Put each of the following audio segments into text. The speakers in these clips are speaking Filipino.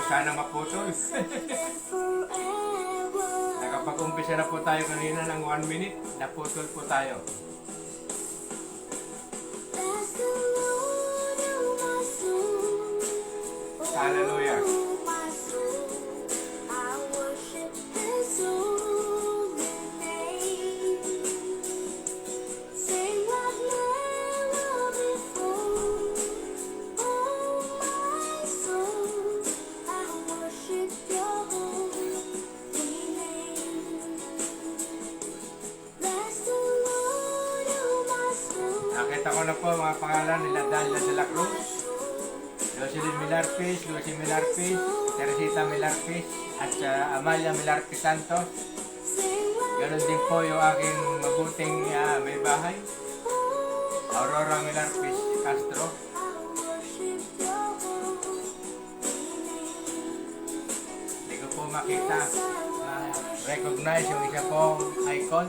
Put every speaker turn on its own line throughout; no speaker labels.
sana maputol. Nakapag-umpisa na po tayo kanina ng 1 minute, naputol po tayo. Hallelujah. Nakita ko na po mga pangalan nila Dalia de la Cruz, Jocelyn Milarpis, Lucy Milarpis, Teresita Milarpis, at Amalia Milarpis Santos. Ganon din po yung aking mabuting may bahay, Aurora Milarpis Castro. Hindi ko po makita, recognize yung isa pong icon.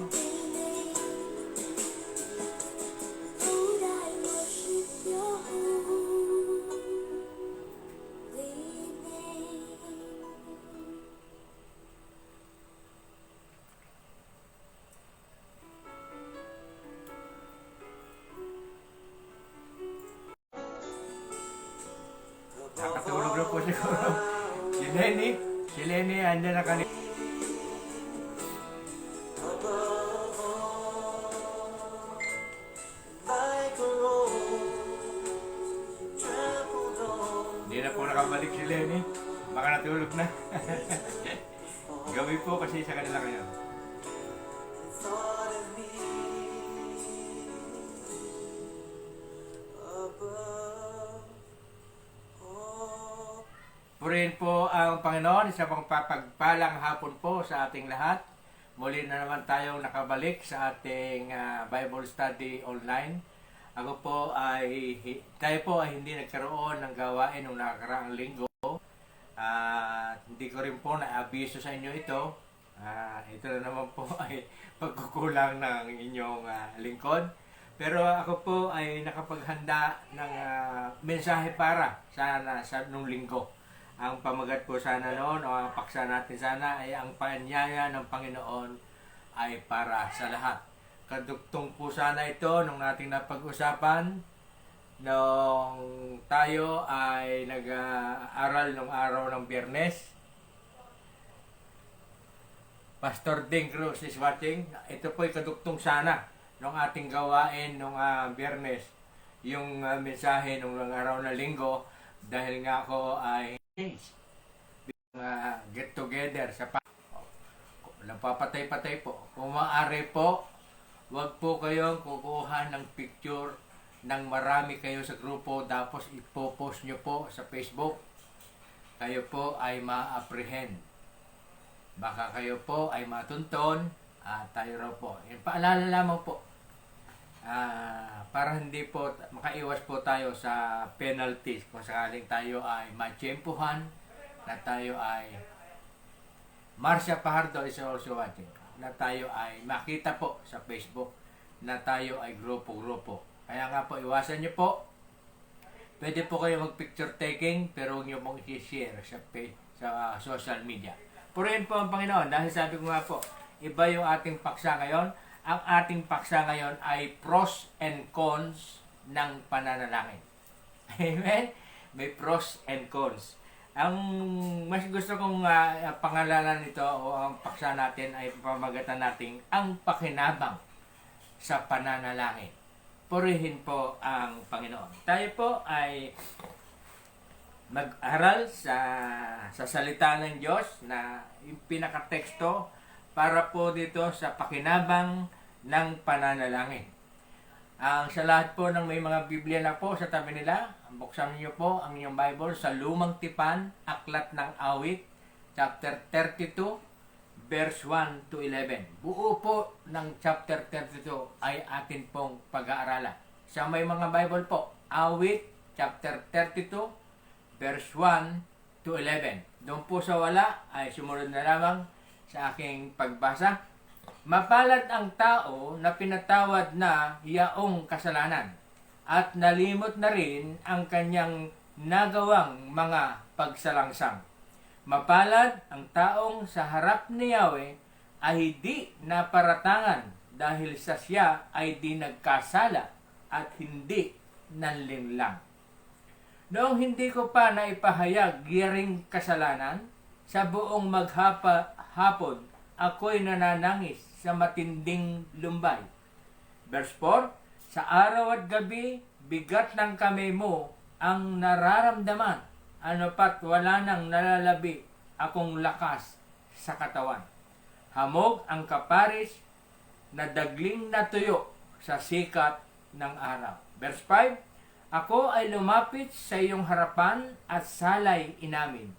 Nakatulog na po siguro. Si Lenny, andyan na kanina. Hindi na po nakabalik si Lenny. Baka natulog na. Gabi po kasi sa kanila ngayon. Purihin po ang Panginoon, isa pang papagpalang hapon po sa ating lahat. Muli na naman tayong nakabalik sa ating Bible Study online. Tayo po ay hindi nagkaroon ng gawain nung nakakaraang linggo. Hindi ko rin po na-abiso sa inyo ito. Ito na naman po ay pagkukulang ng inyong lingkod. Pero ako po ay nakapaghanda ng mensahe para sana sa nung linggo. Ang pamagat po sana noon o ang paksa natin sana ay ang paanyaya ng Panginoon ay para sa lahat. Kadugtong po sana ito nung nating napag-usapan nung tayo ay nag-aaral nung araw ng Biyernes. Pastor Ding Cruz is watching. Ito po ay kadugtong sana nung ating gawain nung Biyernes. Yung mensahe nung araw na linggo dahil nga ako ay get together sa napapatay-patay po. Kung maaari po, wag po kayong kukuha ng picture ng marami kayo sa grupo tapos ipopost nyo po sa Facebook. Kayo po ay ma-apprehend. Baka kayo po ay matunton at tayo raw po. Yung paalala lamang po. Para hindi po makaiwas po tayo sa penalties kung sakaling tayo ay matsyempuhan na tayo ay Marcia Pajardo is also watching na tayo ay makita po sa Facebook na tayo ay grupo-grupo. Kaya nga po iwasan nyo po. Pwede po kayo mag picture taking pero huwag nyo pong i-share sa social media. Purihin po ang Panginoon dahil sabi ko nga po iba yung ating paksa ngayon. Ang ating paksa ngayon ay pros and cons ng pananalangin. Amen? May pros and cons. Ang mas gusto kong pangalanan nito o ang paksa natin ay pamagatan natin ang pakinabang sa pananalangin. Purihin po ang Panginoon. Tayo po ay mag-aral sa salita ng Diyos na yung pinakateksto para po dito sa pakinabang ng pananalangin. Sa lahat po ng may mga Biblia na po sa tabi nila, buksan niyo po ang inyong Bible sa Lumang Tipan, Aklat ng Awit, chapter 32, verse 1 to 11. Buo po ng chapter 32 ay atin pong pag-aaralan. Sa may mga Bible po, Awit, chapter 32, verse 1 to 11. Doon po sa wala ay sumunod na lamang sa aking pagbasa. Mapalad ang tao na pinatawad na yaong kasalanan at nalimot na rin ang kanyang nagawang mga pagsalangsang. Mapalad ang taong sa harap ni Yahweh ay di naparatangan dahil sa siya ay di nagkasala at hindi nanlinlang. Noong hindi ko pa naipahayag giring kasalanan, sa buong hapon ako'y nananangis sa matinding lumbay. Verse 4, sa araw at gabi, bigat ng kamay mo ang nararamdaman, ano pat wala nang nalalabi akong lakas sa katawan. Hamog ang kaparis na dagling natuyo sa sikat ng araw. Verse 5, ako ay lumapit sa iyong harapan at salay inamin.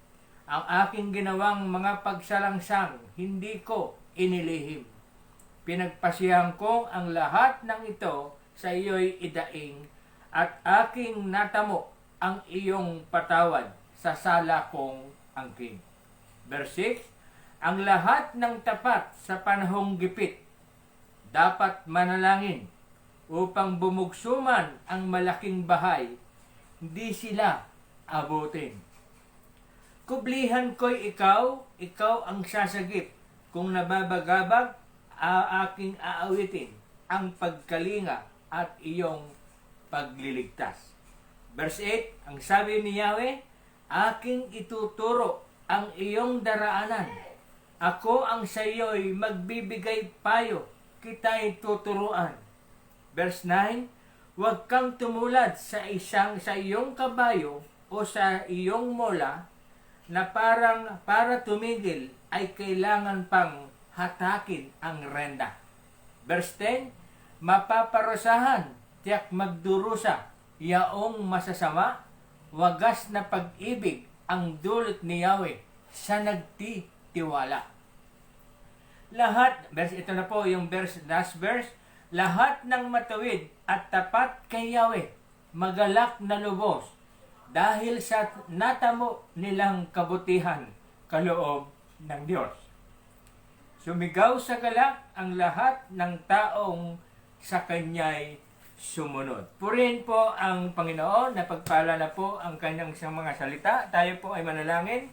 Ang aking ginawang mga pagsalangsang hindi ko inilihim. Pinagpasiyahan ko ang lahat ng ito sa iyo'y idaing at aking natamo ang iyong patawad sa sala kong angking. Verse 6, ang lahat ng tapat sa panahong gipit dapat manalangin upang bumugsuman ang malaking bahay, hindi sila abutin. Kublihan ko'y ikaw ang sasagip, kung nababagabag, aking aawitin ang pagkalinga at iyong pagliligtas. Verse 8, ang sabi ni Yahweh, aking ituturo ang iyong daraanan. Ako ang sa iyo'y magbibigay payo, kita'y tuturuan. Verse 9, huwag kang tumulad sa iyong kabayo o sa iyong mola na para tumigil ay kailangan pang hatakin ang renda. Verse 10, mapaparusahan, tiyak magdurusa, yaong masasama, wagas na pag-ibig ang dulot ni Yahweh sa nagtitiwala. Lahat, ito na po yung last verse, lahat ng matuwid at tapat kay Yahweh, magalak na lubos, dahil sa natamo nilang kabutihan kaloob ng Diyos. Sumigaw sa galak ang lahat ng taong sa Kanya'y sumunod. Purihin po ang Panginoon, napagpala na po ang Kanyang mga salita. Tayo po ay manalangin.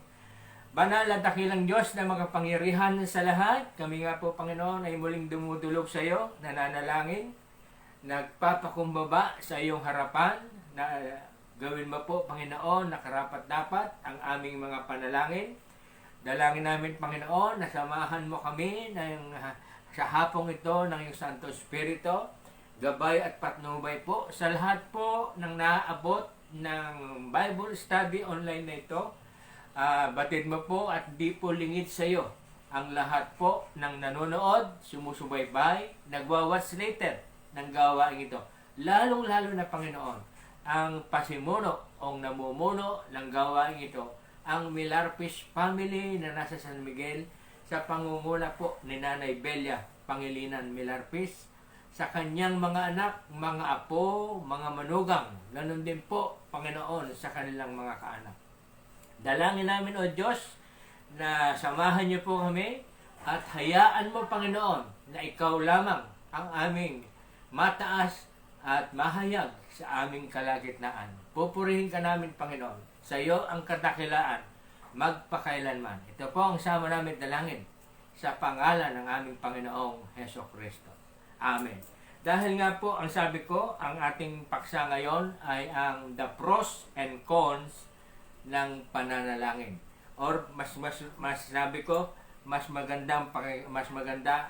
Banal at dakilang Diyos na makapangyarihan sa lahat, kami nga po, Panginoon, ay muling dumudulog sa iyo, nananalangin, nagpapakumbaba sa iyong harapan, na gawin mo po, Panginoon, na karapat-dapat ang aming mga panalangin. Dalangin namin, Panginoon, na samahan mo kami sa hapong ito ng iyong Santo Espiritu, gabay at patnubay po sa lahat po ng naaabot ng Bible study online na ito. Batid mo po at di po lingid sa iyo ang lahat po ng nanonood, sumusubaybay, nagwa-watch later ng gawain ito. Lalong-lalo na, Panginoon, ang pasimuno o namumuno ng gawain ito, ang Milarpis family na nasa San Miguel, sa pangunguna po ni Nanay Belia Pangilinan Milarpis, sa kanyang mga anak, mga apo, mga manugang, ganun din po, Panginoon, sa kanilang mga kaanak. Dalangin namin, O Diyos, na samahan niyo po kami at hayaan mo, Panginoon, na ikaw lamang ang aming mataas at mahayag sa aming kalagitnaan. Pupurihin ka namin, Panginoon. Sa iyo ang kadakilaan, magpakailanman. Ito po ang sama namin dalangin sa pangalan ng aming Panginoong Hesukristo. Amen. Dahil nga po, ang sabi ko, ang ating paksa ngayon ay ang the pros and cons ng pananalangin. Or mas sabi ko, mas maganda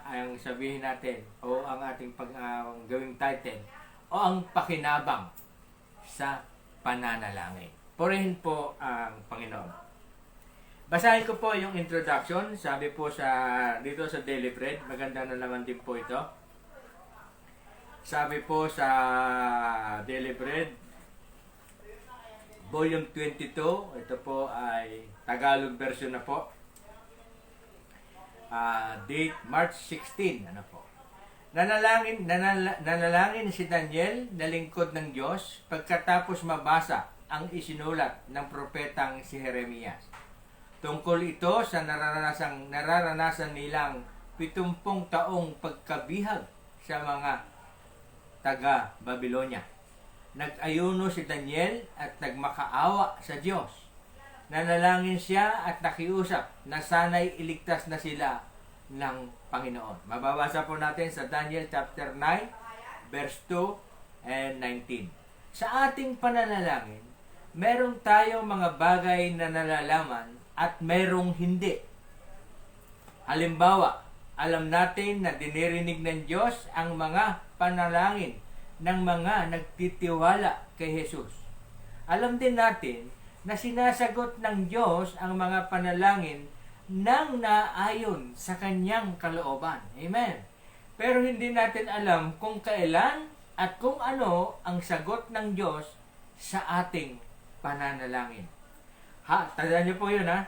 ang sabihin natin o ang ating gawing title o ang pakinabang sa pananalangin. Purihin po ang Panginoon. Basahin ko po yung introduction. Sabi po dito sa Daily Bread, maganda na naman din po ito. Sabi po sa Daily Bread, Volume 22, ito po ay Tagalog version na po. Date March 16, ano po. Nanalangin si Daniel na lingkod ng Diyos pagkatapos mabasa ang isinulat ng propetang si Jeremias. Tungkol ito sa nararanasan nilang 70 taong pagkabihag sa mga taga-Babilonya. Nag-ayuno si Daniel at nagmakaawa sa Diyos. nanalangin siya at nakiusap na sana'y iligtas na sila ng Panginoon. Mababasa po natin sa Daniel chapter 9, verse 2 and 19. Sa ating pananalangin, meron tayong mga bagay na nalalaman at merong hindi. Halimbawa, alam natin na dinirinig ng Diyos ang mga panalangin ng mga nagtitiwala kay Jesus. Alam din natin na sinasagot ng Diyos ang mga panalangin nang naayon sa kanyang kalooban. Amen. Pero hindi natin alam kung kailan at kung ano ang sagot ng Diyos sa ating pananalangin. Tandaan niyo po yun, ha?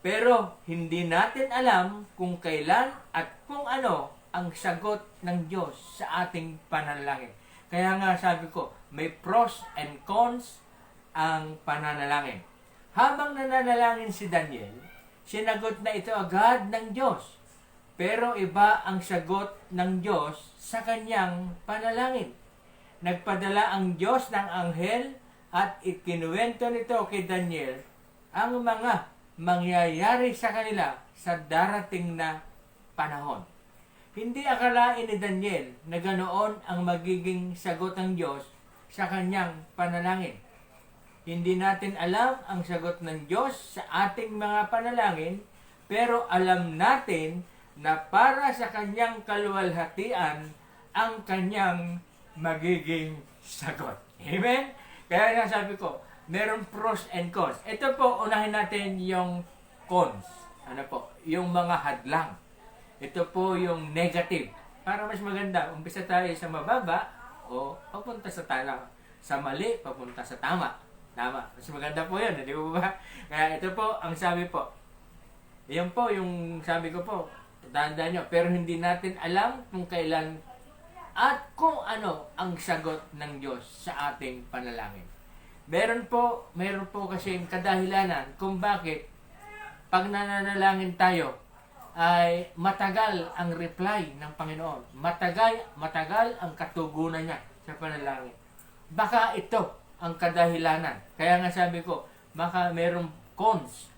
Pero hindi natin alam kung kailan at kung ano ang sagot ng Diyos sa ating pananalangin. Kaya nga sabi ko, may pros and cons ang pananalangin. Habang nananalangin si Daniel, sinagot na ito agad ng Diyos. Pero iba ang sagot ng Diyos sa kanyang panalangin. Nagpadala ang Diyos ng anghel at ikinuwento nito kay Daniel ang mga mangyayari sa kanila sa darating na panahon. Hindi akalain ni Daniel na ganoon ang magiging sagot ng Diyos sa kanyang panalangin. Hindi natin alam ang sagot ng Diyos sa ating mga panalangin, pero alam natin na para sa kanyang kaluwalhatian ang kanyang magiging sagot. Amen? Kaya nga sabi ko, meron pros and cons. Ito po, unahin natin yung cons. Ano po? Yung mga hadlang. Ito po yung negative. Para mas maganda, umpisa tayo sa mababa o papunta sa sa mali, papunta sa tama. Tama. Mas maganda po yun, di ba? Kaya ito po, ang sabi po. Yan po yung sabi ko po. Tandaan nyo. Pero hindi natin alam kung kailan at kung ano ang sagot ng Diyos sa ating panalangin. Meron po kasi kadahilanan kung bakit pag nananalangin tayo ay matagal ang reply ng Panginoon. Matagal ang katugunan niya sa panalangin. Baka ito ang kadahilanan. Kaya nga sabi ko, baka merong cons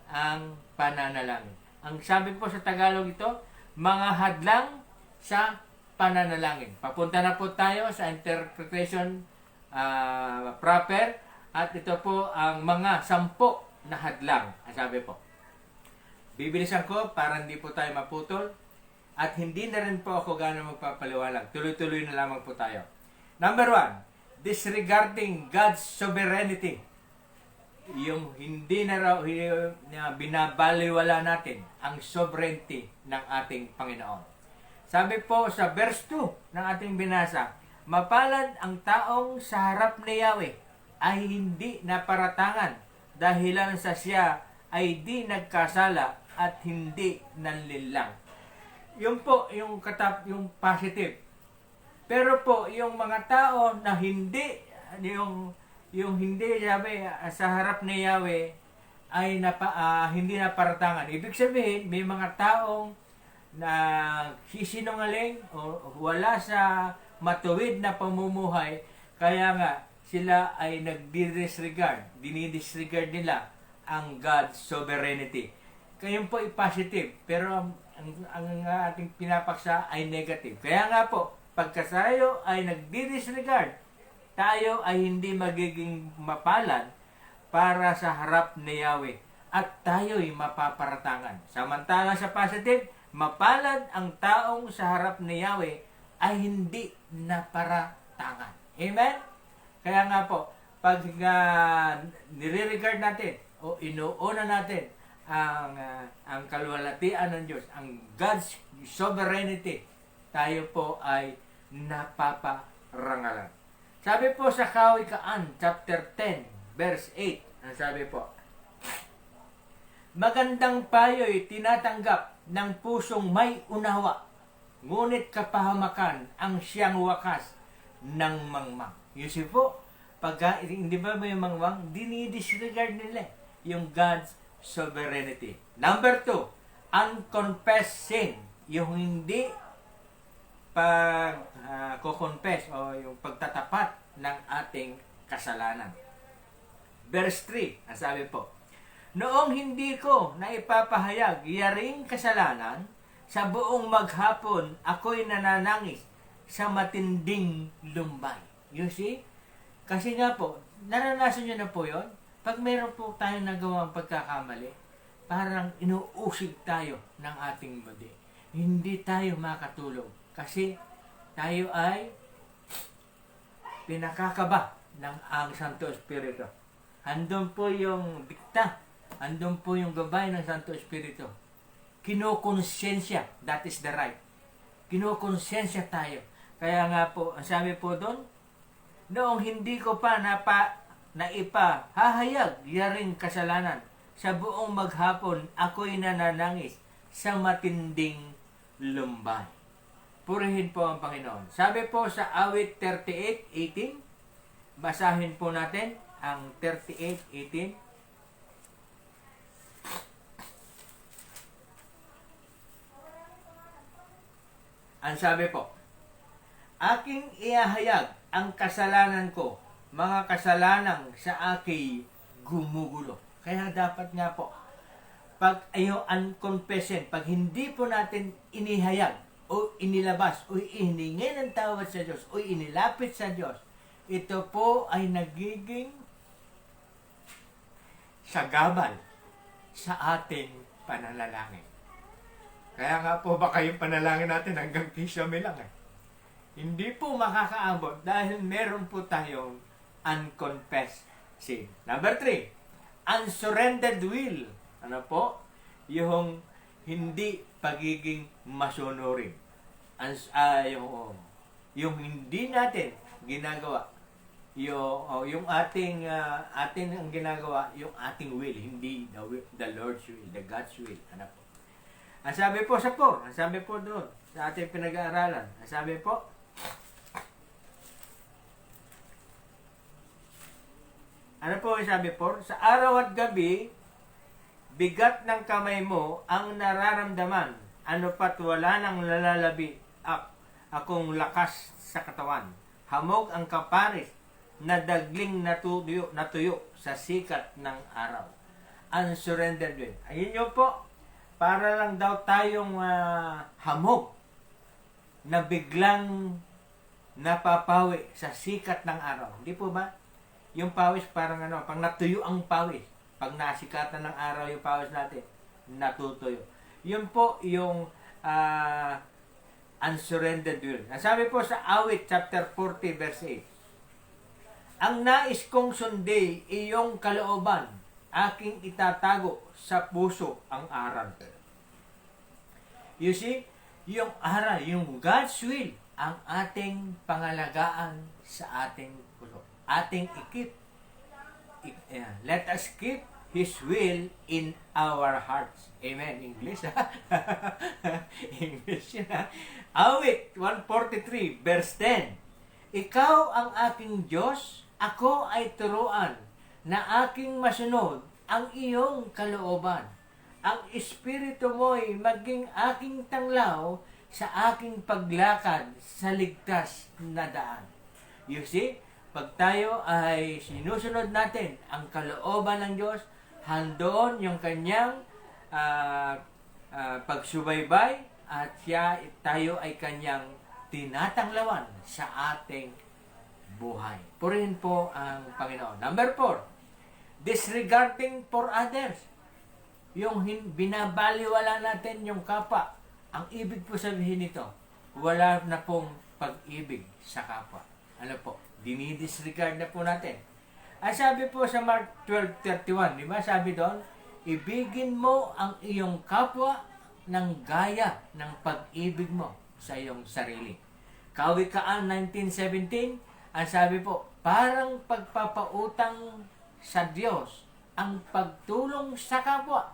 ang pananalangin. Ang sabi po sa Tagalog ito, mga hadlang sa pananalangin. Papunta na po tayo sa interpretation proper at ito po ang mga 10 na hadlang. Ang sabi po. Bibilisan ko para hindi po tayo maputol at hindi na rin po ako gano'ng magpapaliwalag. Tuloy-tuloy na lamang po tayo. Number 1, disregarding God's sovereignty. Yung hindi na binabaliwala natin ang sovereignty ng ating Panginoon. Sabi po sa verse 2 ng ating binasa, mapalad ang taong sa harap ni Yahweh ay hindi naparatangan dahilan sa siya ay di nagkasala at hindi nanlinlang. Yun po yung yung positive. Pero po yung mga tao na hindi hindi sabi sa harap ni Yahweh ay hindi naparatangan. Ibig sabihin may mga taong na sisinungaling o wala sa matuwid na pamumuhay, kaya nga sila ay dinidisregard nila ang God's sovereignty. Kaya po i-positive, pero ang ating pinapaksa ay negative. Kaya nga po, pagka tayo ay nagdi-disregard, tayo ay hindi magiging mapalad para sa harap ni Yahweh at tayo'y mapaparatangan. Samantala sa positive, mapalad ang taong sa harap ni Yahweh ay hindi naparatangan. Amen? Kaya nga po, pag nire-regard natin o inuuna natin ang kaluwalhatian ng Diyos, ang God's sovereignty, tayo po ay napaparangalan. Sabi po sa Kawikaan, chapter 10, verse 8, ang sabi po, magandang payo'y tinatanggap ng pusong may unawa, ngunit kapahamakan ang siyang wakas ng mangmang. You see po, pag hindi ba may mangmang, dinidisregard nila yung God's sovereignty. Number 2, unconfessed sin, yung hindi confess o yung pagtatapat ng ating kasalanan. Verse 3, ang sabi po, noong hindi ko na ipapahayag yaring kasalanan, sa buong maghapon ako'y nananangis sa matinding lumbay. You see? Kasi nga po, naranasan nyo na po yon. Pag meron po tayong nagawang pagkakamali, parang inuusig tayo ng ating body. Hindi tayo makatulog. Kasi tayo ay pinakakaba ng ang Santo Espiritu. Andun po yung dikta. Andun po yung gabay ng Santo Espiritu. Kinokonsensya. That is the right. Kinokonsensya tayo. Kaya nga po, ang sabi po doon, noong hindi ko pa naipahahayag yaring kasalanan, sa buong maghapon ako'y nananangis sa matinding lumbay. Purihin po ang Panginoon. Sabi po sa awit 38:18, basahin po natin ang 38:18. Ang sabi po, aking iahayag ang kasalanan ko, mga kasalanang sa aking gumugulo. Kaya dapat nga po, pag ayo unconfession, pag hindi po natin inihayag o inilabas o ihiningi ng tawad sa Diyos o inilapit sa Diyos, ito po ay nagiging sagabal sa ating pananalangin. Kaya nga po baka yung panalangin natin hanggang kisame lang Hindi po makakaabot dahil meron po tayong unconfessed sin. Number 3, unsurrendered will. Ano po? Yung hindi pagiging masunurin. Yung hindi natin ginagawa. Yung ating ang ginagawa, yung ating will, hindi the Lord's will, the God's will. Ano po? Ang sabi po sa 4, ang sabi po doon, sa ating pinag-aaralan, ang sabi po, ano po ang sabi po? Sa araw at gabi, bigat ng kamay mo ang nararamdaman. Ano pat wala nang lalalabi akong lakas sa katawan. Hamog ang kaparis na dagling natuyo sa sikat ng araw. Unsurrendered will. Ayun yun po. Para lang daw tayong hamog na biglang napapawi sa sikat ng araw. Hindi po ba? Yung pawis parang pag natuyo ang pawis. Pag nasikatan ng araw yung pawis natin, natutuyo. Yun po yung unsurrendered will. Sabi po sa awit chapter 40 verse 8, ang nais kong sundi iyong kalooban, aking itatago sa puso ang aral. You see, yung aral, yung God's will, ang ating pangalagaan sa ating puso. Ating let us keep His will in our hearts. Amen. English, English yun, Awit 143, verse 10. Ikaw ang aking Diyos, ako ay turuan na aking masunod ang iyong kalooban. Ang espiritu mo'y maging aking tanglaw sa aking paglakad sa ligtas na daan. You see, pag tayo ay sinusunod natin ang kalooban ng Diyos, handoon yung kanyang pagsubaybay at tayo ay kanyang tinatanglawan sa ating buhay. Purihin po ang Panginoon. Number 4, disregarding for others. Yung binabaliwala natin yung kapwa. Ang ibig po sabihin nito, wala na pong pag-ibig sa kapwa. Ano po? Dinidisregard na po natin. Ang sabi po sa Mark 12:31, di ba? Sabi doon, ibigin mo ang iyong kapwa ng gaya ng pag-ibig mo sa iyong sarili. Kawikaan 19:17, ang sabi po, parang pagpapautang sa Diyos ang pagtulong sa kapwa.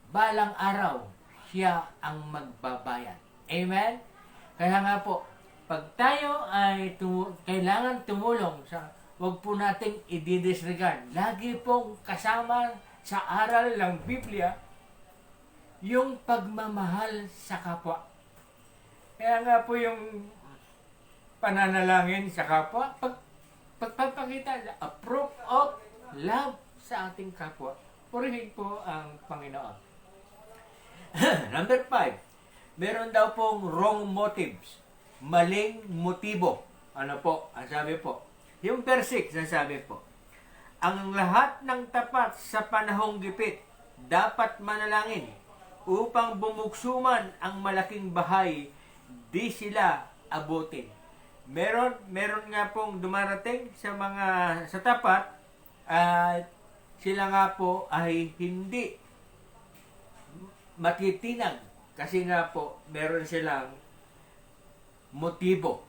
Balang araw, siya ang magbabayad. Amen? Kaya nga po, pag tayo ay kailangan tumulong, huwag po nating i-disregard. Lagi pong kasama sa aral ng Biblia yung pagmamahal sa kapwa. Kaya nga po yung pananalangin sa kapwa, pagpapakita, a proof of love sa ating kapwa. Purihin po ang Panginoon. Number 5, meron daw pong wrong motives. Maling motibo. Ano po? Ang sabi po. Yung verse 6, ang sabi po. Ang lahat ng tapat sa panahong gipit dapat manalangin upang bumugsuman ang malaking bahay, di sila abutin. Meron nga pong dumarating sa tapat at sila nga po ay hindi matitinag kasi nga po meron silang motibo.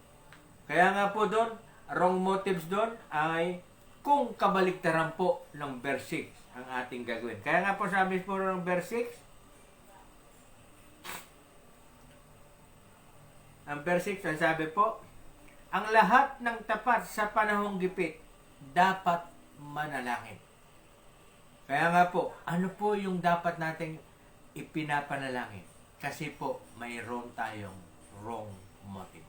Kaya nga po doon, wrong motives doon ay kung kabaliktaran po ng verse 6 ang ating gagawin. Kaya nga po sabi po ng verse 6, ang verse 6, ang sabi po, ang lahat ng tapat sa panahong gipit dapat manalangin. Kaya nga po, ano po yung dapat nating ipinapanalangin? Kasi po, mayroon tayong wrong motive.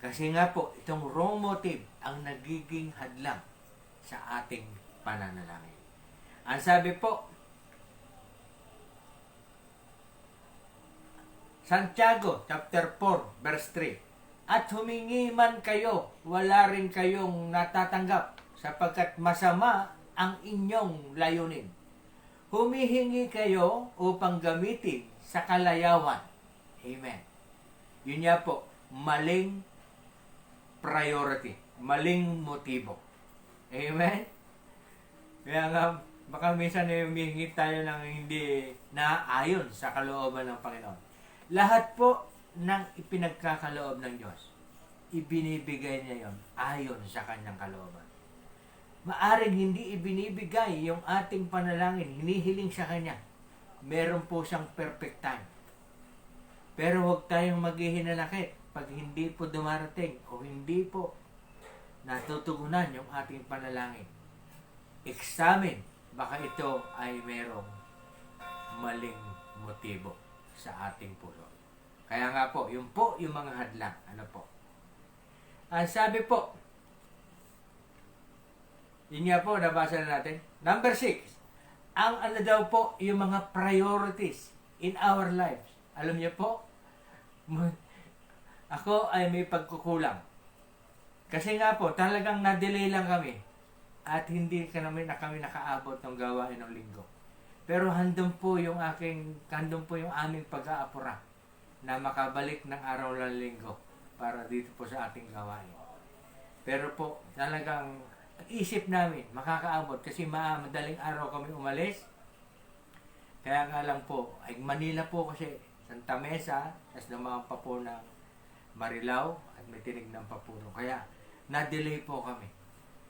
Kasi nga po, itong wrong motive ang nagiging hadlang sa ating pananalangin. Ang sabi po, Santiago chapter 4 verse 3, at humingi man kayo, wala rin kayong natatanggap sapagkat masama ang inyong layunin. Humihingi kayo upang gamitin sa kalayawan. Amen. Yun nga po, maling priority, maling motibo. Amen? Kaya nga, baka minsan humihingi tayo ng hindi naayon sa kalooban ng Panginoon. Lahat po ng ipinagkakaloob ng Diyos, ibinibigay niya yon ayon sa kanyang kalooban. Maaring hindi ibinibigay yung ating panalangin, hinihiling sa Kanya. Meron po siyang perfect time. Pero huwag tayong maghihinanakit pag hindi po dumarating o hindi po natutugunan yung ating panalangin. Examine, baka ito ay merong maling motibo sa ating puso. Kaya nga po, yung mga hadlang. Ano po? Ang sabi po, yun nga po, nabasa na natin. Number 6, ang ano daw po, yung mga priorities in our lives. Alam niyo po, ako ay may pagkukulang. Kasi nga po, talagang na-delay lang kami. At hindi kami nakaabot ng gawain ng linggo. Pero handong po yung aming pag-aapura na makabalik ng araw ng linggo para dito po sa ating gawain. Pero po, talagang isip namin makakaabot kasi madaling araw kami umalis. Kaya nga lang po, ay Manila po kasi Santa Mesa, tapos naman pa po ng Marilao at may tinig ng Papuro. Kaya na-delay po kami.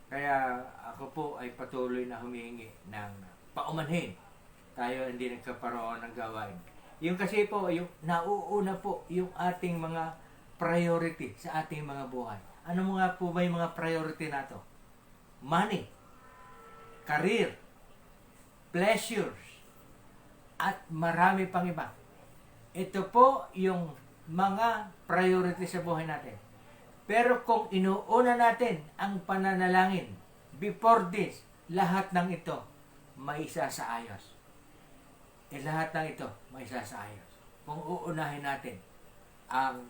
Kaya ako po ay patuloy na humihingi ng paumanhin. Tayo hindi nagkaparoon ng gawain. Yung kasi po, yung nauuna po yung ating mga priority sa ating mga buhay. Ano mga po ba yung mga priority nato? Money, career, pleasures, at marami pang iba. Ito po yung mga priority sa buhay natin. Pero kung inuuna natin ang pananalangin, before this, lahat ng ito may isasaayos. Lahat ng ito may isasaayos. Kung uunahin natin ang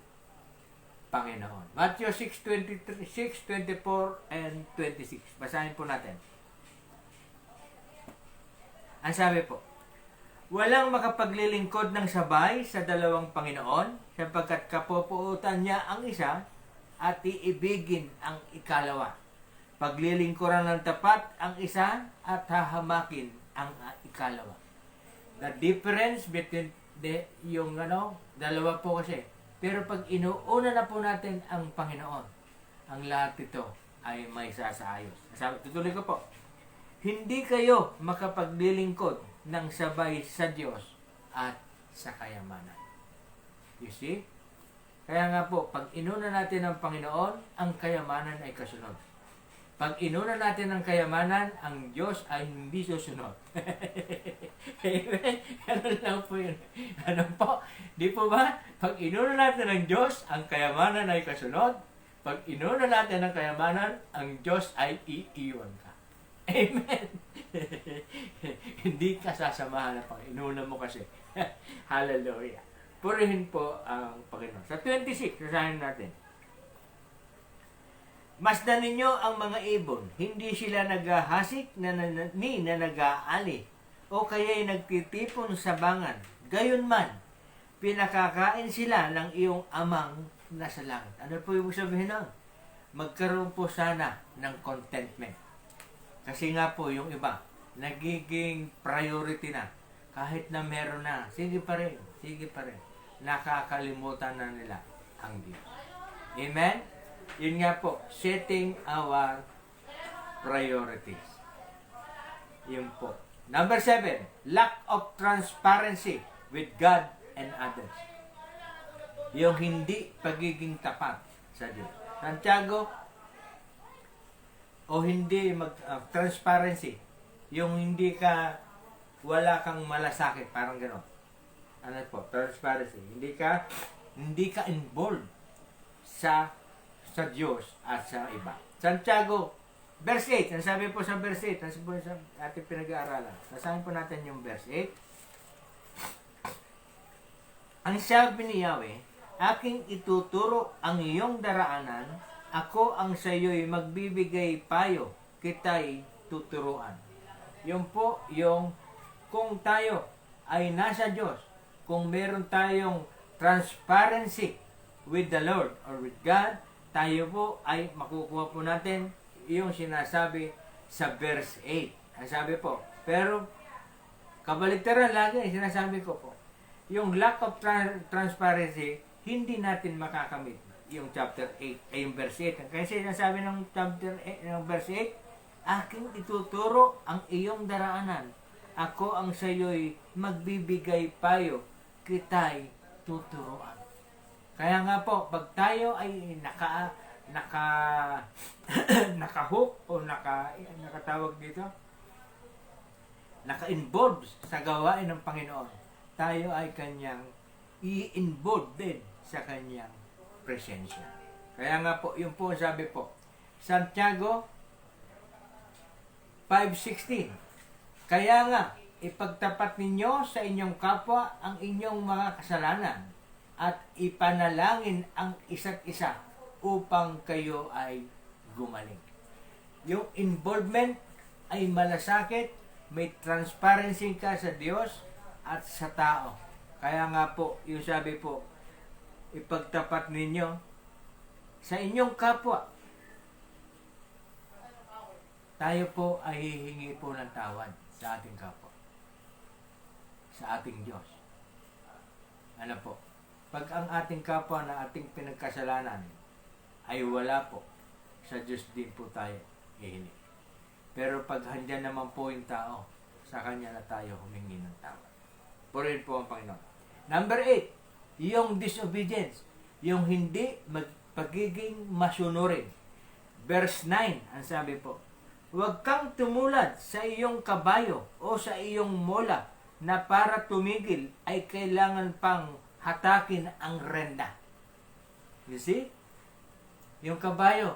Panginoon. Matthew 6:23, 6:24 and 26. Basahin po natin. Ang sabi po, walang makapaglilingkod ng sabay sa dalawang Panginoon sapagkat kapupuutan niya ang isa at iibigin ang ikalawa. Paglilingkuran ng tapat ang isa at hahamakin ang ikalawa. The difference between dalawa po kasi. Pero pag inuuna na po natin ang Panginoon, ang lahat ito ay may sasaayos. Tutuloy ko po. Hindi kayo makapaglilingkod ng sabay sa Diyos at sa kayamanan. You see? Kaya nga po, pag inuna natin ang Panginoon, ang kayamanan ay kasunod. Pag inuna natin ang kayamanan, ang Diyos ay hindi susunod. Amen? Ano lang po yun. Ano po? Di po ba? Pag inuna natin ang Diyos, ang kayamanan ay kasunod. Pag inuna natin ang kayamanan, ang Diyos ay iiwan ka. Amen. Hindi ka sasamahan ng Panginoon. Inuna mo kasi. Hallelujah. Purihin po ang Panginoon. Sa 26, sasahin natin. Masdan ninyo ang mga ibon, hindi sila naghahasik ni na nag-aali, o kaya'y nagtitipon sa bangan. Gayon man, pinakakain sila ng iyong amang nasa langit. Ano po yung sabihin nun? Magkaroon po sana ng contentment. Kasi nga po yung iba, nagiging priority na. Kahit na meron na, sige pa rin. Nakakalimutan na nila ang Diyos. Amen? Yun nga po, setting our priorities. Yun po. Number 7, lack of transparency with God and others. Yung hindi pagiging tapat sa Diyos. Santiago, o hindi transparency. Yung hindi ka, wala kang malasakit, parang gano'n. Ano po, transparency. Hindi ka involved sa Diyos at sa iba. Santiago, verse 8. Ang sabi po sa verse 8, ang sabi po sa ating pinag-aaralan. Nasahin po natin yung verse 8. Ang sabi ni Yahweh, aking ituturo ang iyong daraanan, ako ang sa iyo'y magbibigay payo, kita'y tuturuan. Yun po yung kung tayo ay nasa Diyos, kung meron tayong transparency with the Lord or with God, tayo po ay makukuha po natin yung sinasabi sa verse 8. Ang sabi po, pero kabaligtaran lagi, sinasabi ko po, yung lack of transparency, hindi natin makakamit yung chapter 8, ay yung verse 8. Kasi sinasabi ng chapter 8, ng verse 8, aking ituturo ang iyong daraanan. Ako ang sa iyo'y magbibigay payo, kita'y tuturuan. Kaya nga po, pag tayo ay naka-hook o nakatawag dito, naka-involved sa gawain ng Panginoon, tayo ay kanyang i-involve din sa kanyang presensya. Kaya nga po, yun po sabi po, Santiago 5:16. Kaya nga, ipagtapat ninyo sa inyong kapwa ang inyong mga kasalanan at ipanalangin ang isa't isa upang kayo ay gumaling. Yung involvement ay malasakit, may transparency ka sa Diyos at sa tao. Kaya nga po, yung sabi po, ipagtapat ninyo sa inyong kapwa. Tayo po ay hihingi po ng tawad sa ating kapwa, sa ating Diyos. Ano po? Pag ang ating kapwa na ating pinagkasalanan ay wala po, sa Diyos din po tayo hihingi. Pero pag handyan naman po yung tao, sa Kanya na tayo humingi ng tawad. Purihin po ang Panginoon. Number 8, yung disobedience, yung hindi pagiging masunurin. Verse 9, ang sabi po, huwag kang tumulad sa iyong kabayo o sa iyong mola na para tumigil ay kailangan pang hatakin ang renda. You see? Yung kabayo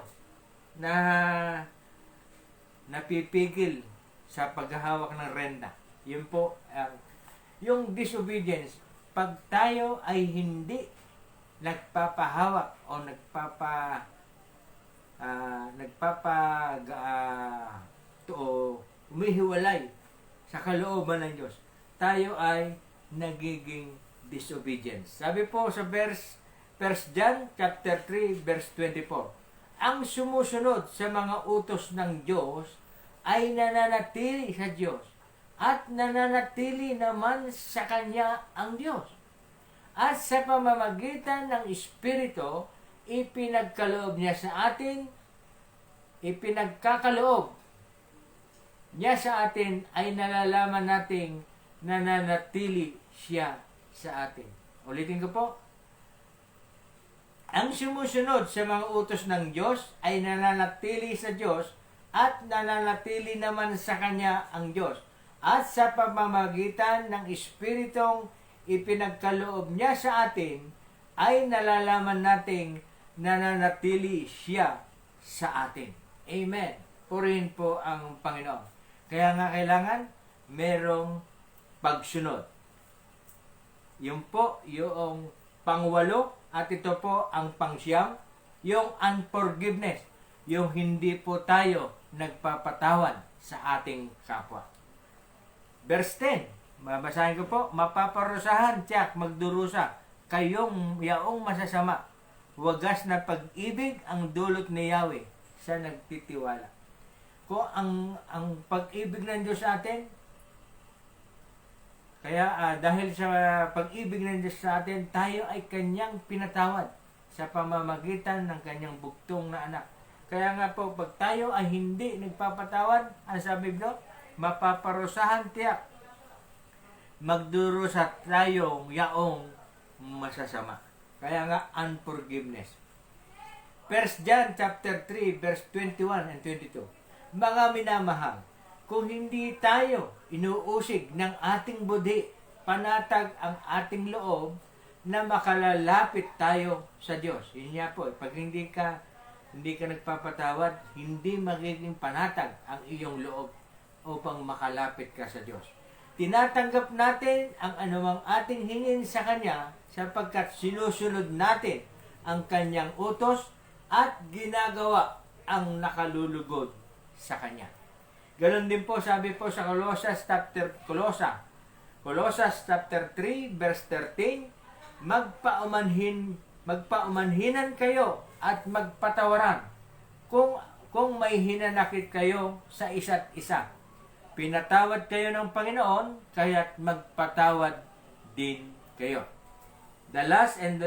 na napipigil sa paghahawak ng renda. Yun po, yung disobedience, pag tayo ay hindi nagpapahawak o umihiwalay sa kalooban ng Diyos, tayo ay nagiging disobedience. Sabi po sa verse 1 John chapter 3 verse 24, ang sumusunod sa mga utos ng Diyos ay nananatili sa Diyos at nananatili naman sa Kanya ang Diyos. At sa pamamagitan ng Espiritu, ipinagkaloob niya sa atin, ipinagkakaloob niya sa atin ay nalalaman nating nananatili siya sa atin. Ulitin ko po. Ang sumusunod sa mga utos ng Diyos ay nananatili sa Diyos at nananatili naman sa Kanya ang Diyos. At sa pamamagitan ng Espiritong ipinagkaloob niya sa atin ay nalalaman nating nananatili siya sa atin. Amen. purihin po ang Panginoon. Kaya nga kailangan merong pagsunod. Yung po, yung pangwalo, at ito po ang pangsiyam, yung unforgiveness, yung hindi po tayo nagpapatawad sa ating kapwa. Verse 10, mabasahin ko po, mapaparusahan, tiyak, magdurusa, kayong yaong masasama. Wagas na pag-ibig ang dulot ni Yahweh sa nagtitiwala. Kung ang pag-ibig ng Diyos sa atin, kaya dahil sa pag-ibig ng Diyos sa atin, tayo ay Kanyang pinatawad sa pamamagitan ng Kanyang bugtong na anak. Kaya nga po, pag tayo ay hindi nagpapatawad, ang sabi ko, mapaparusahan tiyak. Magdurusa tayong yaong masasama. Kaya nga, unforgiveness. 1 John chapter 3, verse 21 and 22. Mga minamahal, kung hindi tayo inuusig ng ating budhi, panatag ang ating loob na makalalapit tayo sa Diyos. Yun nga po, pag hindi ka nagpapatawad, hindi magiging panatag ang iyong loob upang makalapit ka sa Diyos. Tinatanggap natin ang anumang ating hingin sa Kanya sapagkat sinusunod natin ang Kanyang utos at ginagawa ang nakalulugod sa Kanya. Ganon din po sabi po sa Colossus chapter 3 verse 13, magpaumanhinan kayo at magpatawaran kung may hinanakit kayo sa isa't isa. Pinatawad kayo ng Panginoon, kaya't magpatawad din kayo. The last and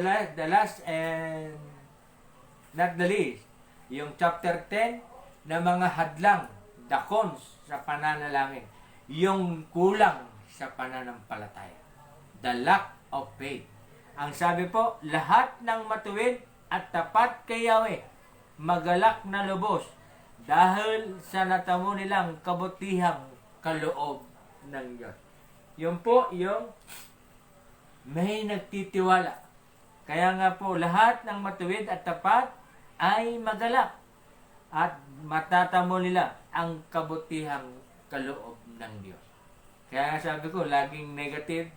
not the least, yung chapter 10 na mga hadlang, the cons sa pananalangin, yung kulang sa pananampalataya, the lack of faith. Ang sabi po, lahat ng matuwid at tapat kay Yahweh, magalak na lubos dahil sa natamo nilang kabutihang kaloob ng Diyos. Yun po, yung may nagtitiwala. Kaya nga po, lahat ng matuwid at tapat ay magalak at matatamo nila ang kabutihang kaloob ng Diyos. Kaya nga sabi ko, laging negative,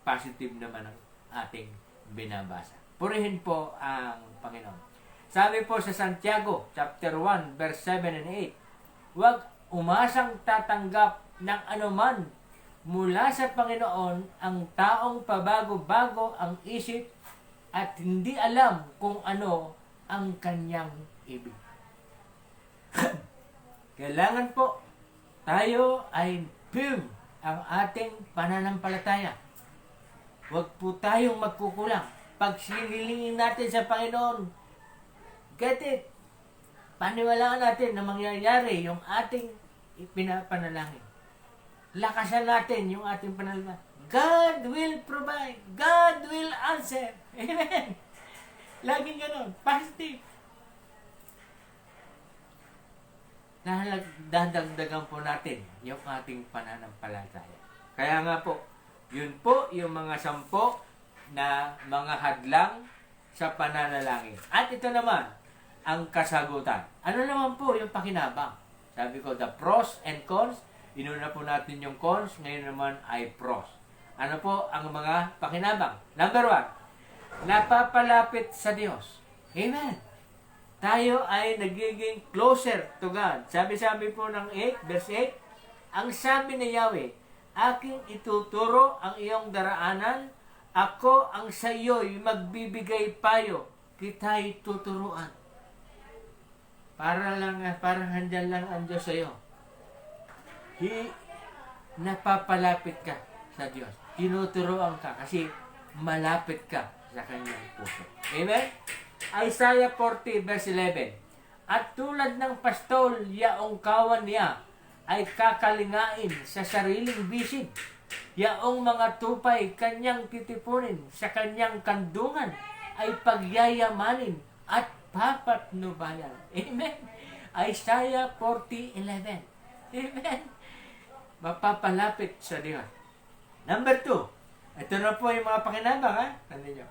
positive naman ang ating binabasa. Purihin po ang Panginoon. Sabi po sa Santiago, chapter 1, verse 7 and 8, huwag umasang tatanggap ng anuman mula sa Panginoon ang taong pabago-bago ang isip at hindi alam kung ano ang kanyang ibig. Kailangan po tayo ay firm ang ating pananampalataya. Huwag po tayong magkukulang. Pag sinilingin natin sa Panginoon, get it. Paniwalaan natin na mangyayari yung ating pinapanalangin. Lakasan natin yung ating panalangin. God will provide. God will answer. Amen. Laging ganun. Positive. Dadagdagan po natin yung ating pananampalataya. Kaya nga po, yun po yung mga 10 na mga hadlang sa pananalangin. At ito naman, ang kasagutan. Ano naman po yung pakinabang? Sabi ko, the pros and cons. Inuna po natin yung cons, ngayon naman ay pros. Ano po ang mga pakinabang? Number 1, napapalapit sa Diyos. Amen. Tayo ay nagiging closer to God. Sabi po ng 8, verse 8, ang sabi ni Yahweh, aking ituturo ang iyong daraanan, ako ang sa iyo'y magbibigay payo, kita'y tuturuan. Parang handyan lang ang Diyos sa iyo. Napapalapit ka sa Diyos. Tinuturuan ka kasi malapit ka sa kanyang puso. Amen? Isaiah 40 verse 11. At tulad ng pastol, yaong kawan niya ay kakalingain sa sariling bisig. Yaong mga tupay kanyang titipunin sa kanyang kandungan ay pagyayamanin at papatnubayan. Amen? Isaiah 40:11. Amen? Mapapalapit sa Diyos. Number 2. Ito na po yung mga pakinabang, ha? Tandaan nyo.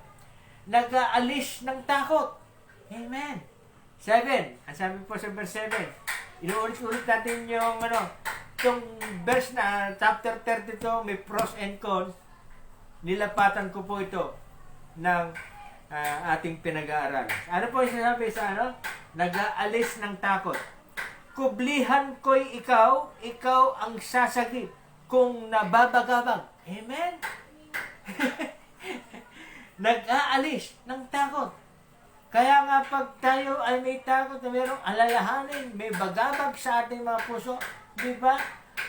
Nag-aalis ng takot. Amen. 7. Ang sabi po sa verse 7. Inuulit-ulit natin yung itong verse na chapter 32, may pros and cons. Nilapatan ko po ito ng ating pinag-aaral. Ano po yung sinasabi sa nag-aalis ng takot. Kublihan ko'y ikaw ang sasagip kung nababagabag. Amen? Nag-aalis ng takot. Kaya nga pag tayo ay may takot na mayroong alalahanin, may bagabag sa ating mga puso, di ba?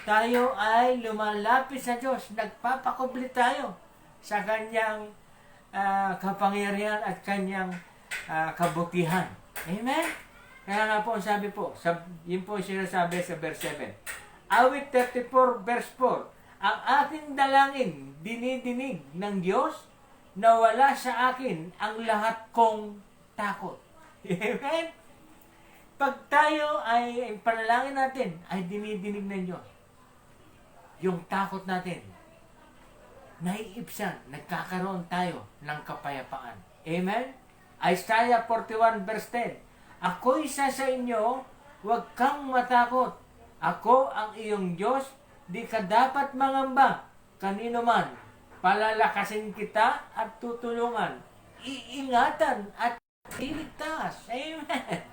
Tayo ay lumalapit sa Diyos, nagpapakubli tayo sa Kanyang kapangyarihan at Kanyang kabutihan. Amen? Kaya nga po, sabi po, yun po yung sinasabi sa verse 7. Awit 34, verse 4. Ang aking dalangin, dinidinig ng Diyos, na wala sa akin ang lahat kong takot. Amen? Pag tayo ay panalangin natin, ay dinidinig ng Diyos. Yung takot natin, naiibsan, nagkakaroon tayo ng kapayapaan. Amen? Isaiah 41 verse 10. Ako'y isa sa inyo, huwag kang matakot. Ako ang iyong Diyos, di ka dapat mangamba. Kanino man, palalakasin kita at tutulungan. Iingatan at iligtas. Amen.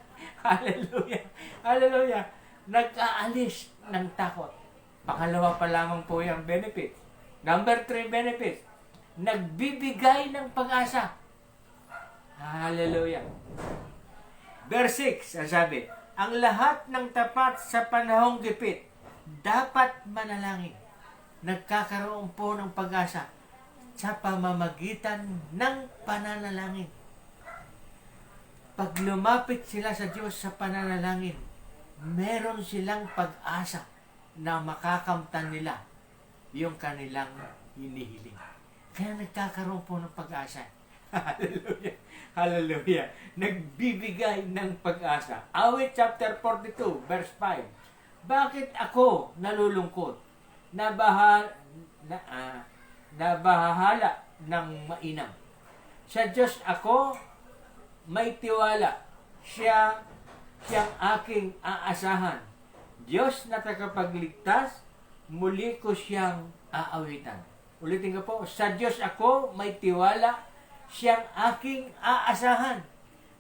Hallelujah. Hallelujah. Nag-aalis ng takot. Pangalawa pa lamang po yung benefit. Number 3 benefit. Nagbibigay ng pag-asa. Hallelujah. Verse 6, ang sabi, ang lahat ng tapat sa panahong gipit, dapat manalangin. Nagkakaroon po ng pag-asa sa pamamagitan ng pananalangin. Pag lumapit sila sa Diyos sa pananalangin, meron silang pag-asa na makakamtan nila yung kanilang hinihiling. Kaya nagkakaroon po ng pag-asa. Hallelujah. Hallelujah. Nagbibigay ng pag-asa. Awit chapter 42, verse 5. Bakit ako nalulungkot? Nabahala ng mainam. Sa Diyos ako may tiwala. Siyang aking aasahan. Diyos na tagapagligtas, muli ko siyang aawitan. Ulitin ko po, sa Diyos ako may tiwala, siyang aking aasahan.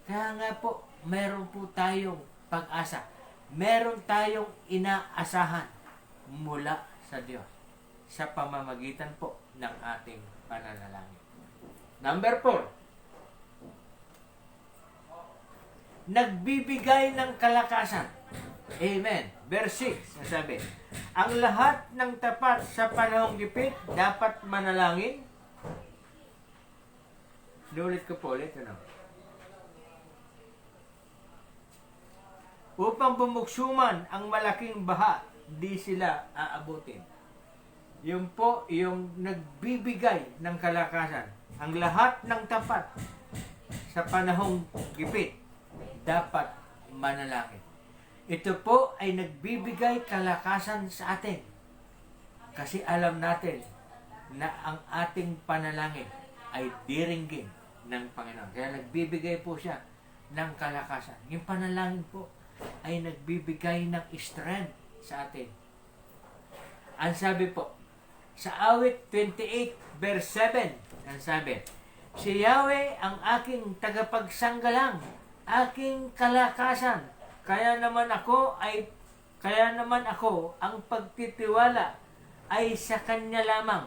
Kaya nga po, meron po tayong pag-asa. Meron tayong inaasahan mula sa Diyos sa pamamagitan po ng ating pananalangin. Number 4. Nagbibigay ng kalakasan. Amen. Verse 6, nasabi, ang lahat ng tapat sa panahong gipit dapat manalangin. Nulit ko po ulit, upang bumuksuman ang malaking baha, di sila aabutin. Yun po, yung nagbibigay ng kalakasan. Ang lahat ng tapat sa panahong gipit, dapat manalangin. Ito po ay nagbibigay kalakasan sa atin. Kasi alam natin na ang ating panalangin ay diringgin ng Panginoon. Kaya nagbibigay po siya ng kalakasan. Yung panalangin po ay nagbibigay ng strength sa atin. Ang sabi po, sa awit 28 verse 7, ang sabi, si Yahweh ang aking tagapagsanggalang, aking kalakasan, kaya naman ako ang pagtitiwala ay sa Kanya lamang.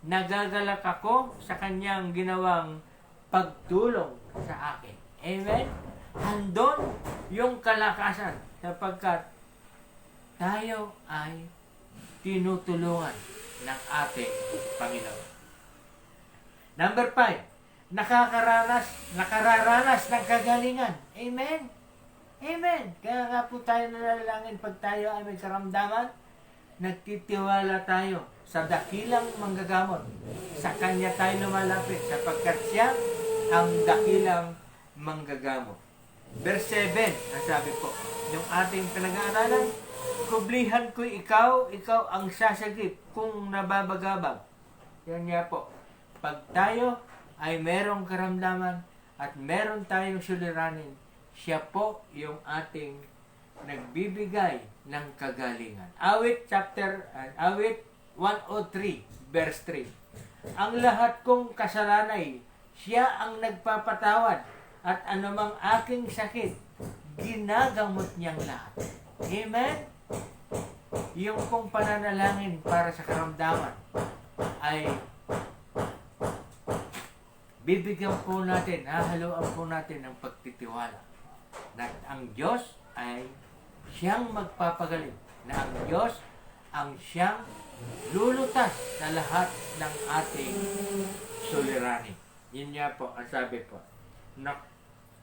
Nagagalak ako sa Kanyang ginawang pagtulong sa akin. Amen? Andon yung kalakasan sapagkat tayo ay tinutulungan ng ating Panginoon. Number 5, nakararanas ng kagalingan. Amen? Amen. Kaya nga po tayo nalalangin pag tayo ay may karamdaman, nagtitiwala tayo sa dakilang manggagamot. Sa Kanya tayo lumalapit sapagkat siya ang dakilang manggagamot. Verse 7, nasabi po, yung ating pinag-aaralan, kublihan ko ikaw ang sasagip kung nababagabag. Yan nga po. Pag tayo ay merong karamdaman at meron tayong suliranin, siya po yung ating nagbibigay ng kagalingan. Awit 103, verse 3. Ang lahat kong kasalanay, siya ang nagpapatawad, at anumang aking sakit, ginagamot niyang lahat. Amen? Yung pong pananalangin para sa karamdaman ay bibigyan po natin, hahaluan po natin ng pagtitiwala na ang Diyos ay siyang magpapagaling, na ang Diyos ang siyang lulutas sa lahat ng ating suliranin. Yun nga po, ang sabi po,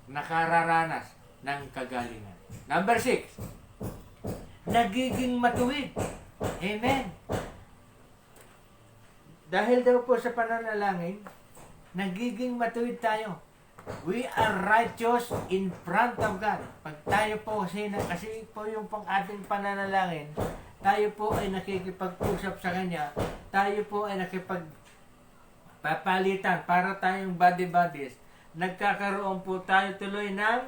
nakararanas ng kagalingan. Number 6, nagiging matuwid. Amen. Dahil daw po sa pananalangin, nagiging matuwid tayo. We are righteous in front of God. Pag tayo po kasi po yung pang ating pananalangin, tayo po ay nakikipag-usap sa Kanya, tayo po ay nakipagpapalitan para tayong body-bodies, nagkakaroon po tayo tuloy ng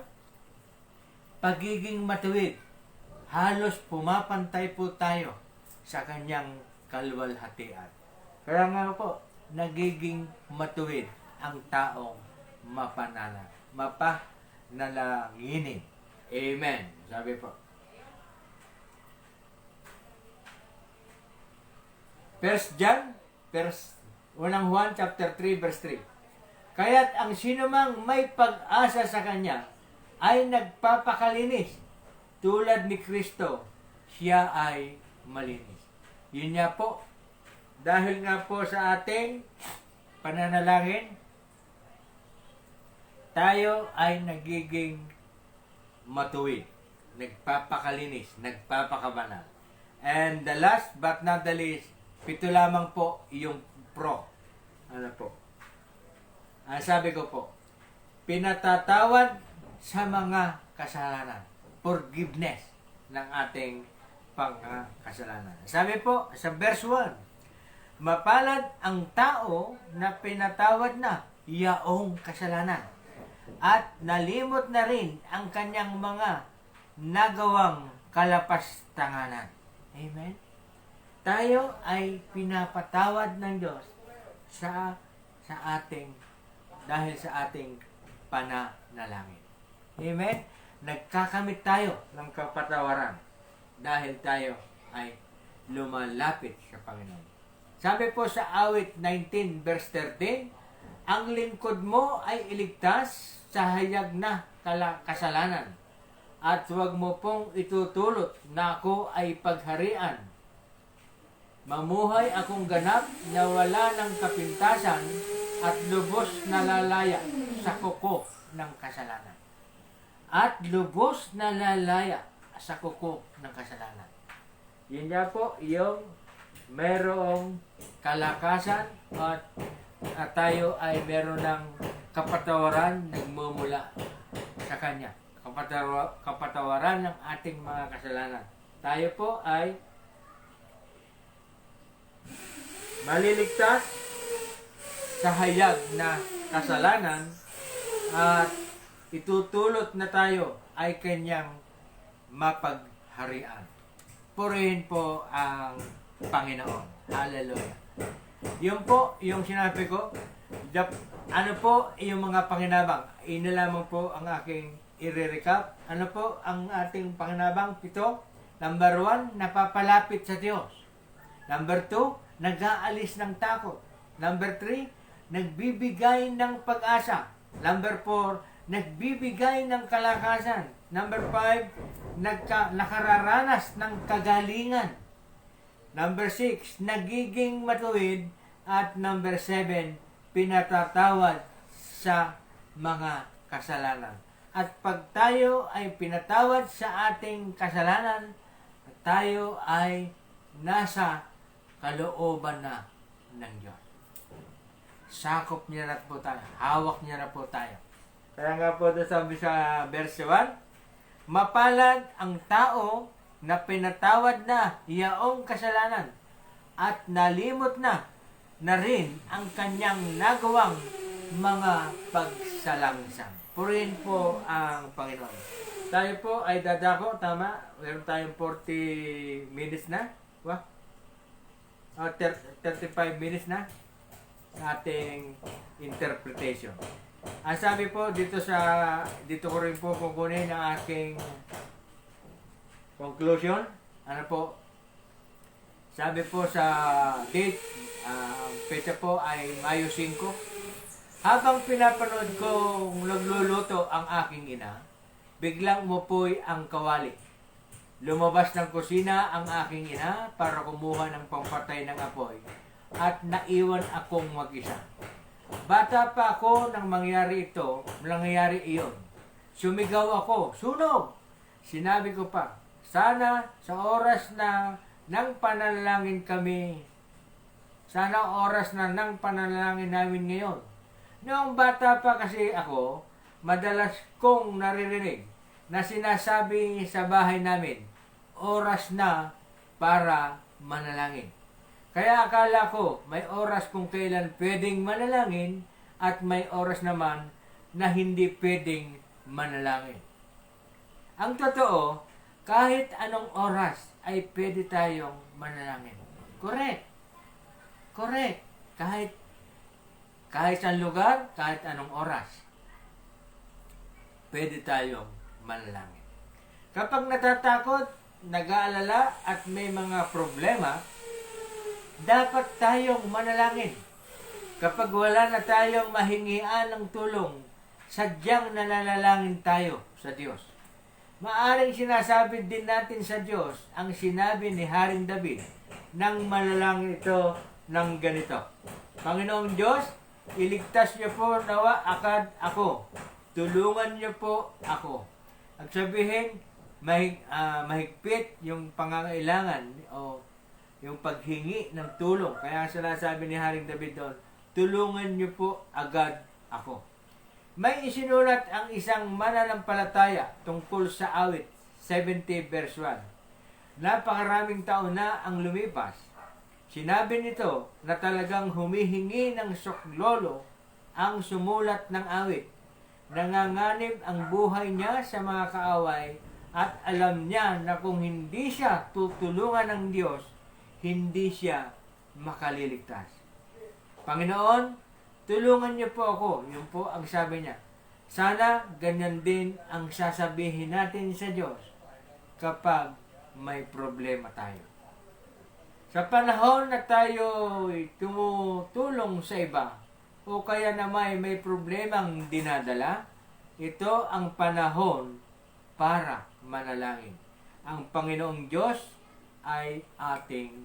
pagiging matuwid. Halos pumapantay po tayo sa Kanyang kalwalhatian. Kaya nga po, nagiging matuwid ang taong mapanalanginin. Amen. Sabi po. First John, unang Juan chapter 3, verse 3. Kaya't ang sinumang may pag-asa sa Kanya ay nagpapakalinis. Tulad ni Kristo, siya ay malinis. Yun nga po. Dahil nga po sa ating pananalangin, tayo ay nagiging matuwid, nagpapakalinis, nagpapakabanal. And the last but not the least, 7 lamang po yung pro. Ano po? Ang sabi ko po, pinatatawad sa mga kasalanan. Forgiveness ng ating kasalanan. Sabi po sa verse 1, mapalad ang tao na pinatawad na yaong kasalanan at nalimot na rin ang kanyang mga nagawang kalapastanganan. Amen? Tayo ay pinapatawad ng Diyos dahil sa ating pananalangin. Amen? Nagkakamit tayo ng kapatawaran dahil tayo ay lumalapit sa Panginoon. Sabi po sa awit 19 verse 13, ang lingkod mo ay iligtas sa hayag na kasalanan, at huwag mo pong itutulot na ako ay pagharian. Mamuhay akong ganap na wala ng kapintasan at lubos na lalaya sa kuko ng kasalanan. At lubos na lalaya sa kuko ng kasalanan. Yun nga po yung merong kalakasan at tayo ay meron ng kapatawaran nagmumula sa Kanya. Kapatawaran ng ating mga kasalanan. Tayo po ay maliligtas sa hayag na kasalanan at itutulot na tayo ay Kanyang mapagharian. Purihin po ang Panginoon. Hallelujah. Yun po, yung sinabi ko, ano po yung mga panginabang? Ina lamang po ang aking i-recap. Ano po ang ating panginabang? 7. Number 1, napapalapit sa Diyos. Number 2, nag-aalis ng takot. Number 3, nagbibigay ng pag-asa. Number 4, nagbibigay ng kalakasan. Number 5, nakararanas ng kagalingan. Number 6, nagiging matuwid. At number 7, pinatatawad sa mga kasalanan. At pag tayo ay pinatawad sa ating kasalanan, tayo ay nasa kalooban na ng Diyos. Sakop niya na po tayo. Hawak niya na po tayo. Kaya nga po sabi sa verse 1, mapalad ang tao na pinatawad na iyaong kasalanan at nalimot na rin ang kanyang nagawang mga pagsalangsang. Purihin po ang Panginoon. tayo po ay dadako, tama? Meron tayong 40 minutes na. Wah? 35 minutes na sa ating interpretation. Ang sabi po dito ko rin po kukunin ang aking conclusion. Ano po? Sabi po sa date, petsa po ay Mayo 5. Habang pinapanood ko nagluluto ang aking ina, biglang umupoy ang kawali. Lumabas ng kusina ang aking ina para kumuha ng pampatay ng apoy at naiwan akong mag-isa. Bata pa ako nang mangyari iyon. Sumigaw ako, sunog! Sinabi ko pa, sana sa oras na nang panalangin namin ngayon. Noong bata pa kasi ako, madalas kong naririnig na sinasabi sa bahay namin, oras na para manalangin. Kaya akala ko may oras kung kailan pwedeng manalangin at may oras naman na hindi pwedeng manalangin. Ang totoo, kahit anong oras ay pwede tayong manalangin. Correct. Kahit saan lugar, kahit anong oras, pwede tayong manalangin. Kapag natatakot, nag-aalala at may mga problema, dapat tayong manalangin. Kapag wala na tayong mahingian ng tulong, sadyang nananalangin tayo sa Diyos. Maaring sinasabi din natin sa Diyos ang sinabi ni Haring David nang manalangin ito ng ganito. Panginoong Diyos, iligtas niyo po nawa akad ako. Tulungan niyo po ako. At sabihin, mahigpit yung pangangailangan o yung paghingi ng tulong. Kaya sinasabi ni Haring David doon, tulungan niyo po agad ako. May isinulat ang isang mananampalataya tungkol sa awit 70 verse 1. Napakaraming taon na ang lumipas. Sinabi nito na talagang humihingi ng suklolo ang sumulat ng awit. Nanganganib ang buhay niya sa mga kaaway at alam niya na kung hindi siya tutulungan ng Diyos, hindi siya makaliligtas. Panginoon, tulungan niyo po ako. Yun po ang sabi niya. Sana ganyan din ang sasabihin natin sa Diyos kapag may problema tayo. Sa panahon na tayo tumutulong sa iba o kaya na may problemang dinadala, ito ang panahon para manalangin. Ang Panginoong Diyos ay ating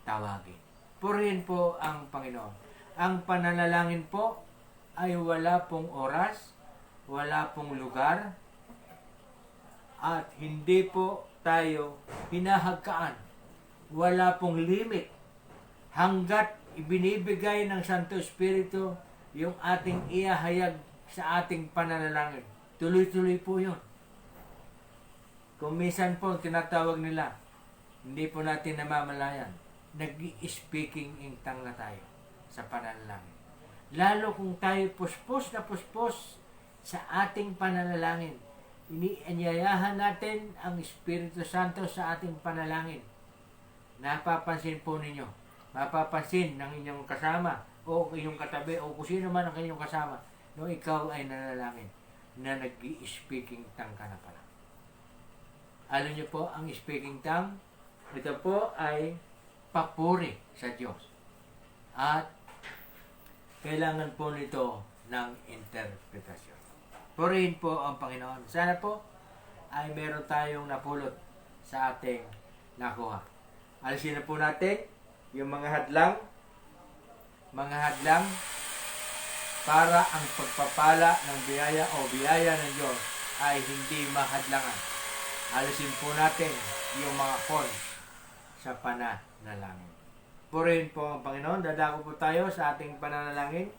tawagin. Purihin po ang Panginoon. Ang pananalangin po ay wala pong oras, wala pong lugar, at hindi po tayo hinahagkaan. Wala pong limit. Hanggat ibinibigay ng Santo Espiritu yung ating iahayag sa ating pananalangin. Tuloy-tuloy po yun. Kung minsan po tinatawag nila, hindi po natin namamalayan. Nag-speaking in tongue na tayo sa pananalangin. Lalo kung tayo puspos sa ating pananalangin. Inianyayahan natin ang Espiritu Santo sa ating panalangin. Napapansin po ninyo. Mapapansin ng inyong kasama o inyong katabi o kung sino man ang inyong kasama nung ikaw ay nanalangin na nag-speaking tongue ka na pala. Alam niyo po ang speaking tongue? Ito po ay papuri sa Diyos. At kailangan po nito ng interpretasyon. Purihin po ang Panginoon. Sana po ay meron tayong napulot sa ating nakuha. Alisin na po natin yung mga hadlang para ang pagpapala ng biyaya o biyaya ng Diyos ay hindi mahadlangan. Alisin po natin yung mga kon sa pananalangin. Purihin po ang Panginoon. Dadako po tayo sa ating pananalangin.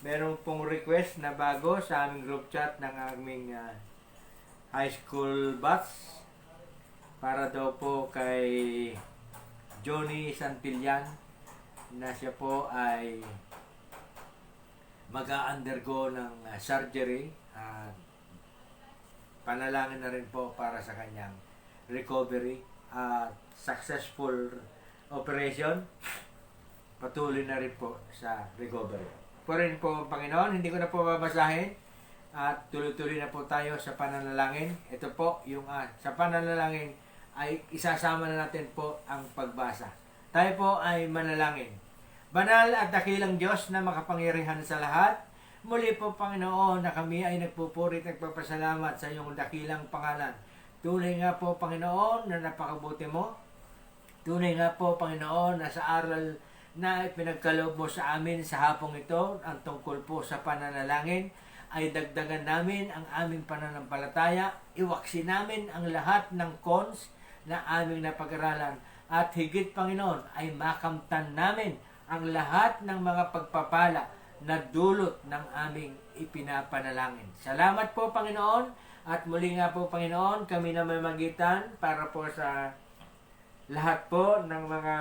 Meron pong request na bago sa aming group chat ng aming high school batch para daw po kay Johnny Santillan na siya po ay mag-undergo ng surgery. panalangin na rin po para sa kanyang recovery at successful operation. Patuloy na rin po sa recovery. Po rin po, Panginoon, hindi ko na po babasahin at tuloy-tuloy na po tayo sa pananalangin. Ito po, yung sa pananalangin ay isasama na natin po ang pagbasa. Tayo po ay manalangin. Banal at dakilang Diyos na makapangyarihan sa lahat, muli po, Panginoon, na kami ay nagpupuri at nagpapasalamat sa iyong dakilang pangalan. Tunay nga po, Panginoon, na napakabuti mo. Tunay nga po, Panginoon, na sa aral na ipinagkaloob mo sa amin sa hapong ito, ang tungkol po sa pananalangin, ay dagdagan namin ang aming pananampalataya, iwaksi namin ang lahat ng cons na aming napag-aralan, at higit, Panginoon, ay makamtan namin ang lahat ng mga pagpapala na dulot ng aming ipinapanalangin. Salamat po, Panginoon, at muli nga po, Panginoon, kami na may magitan para po sa lahat po ng mga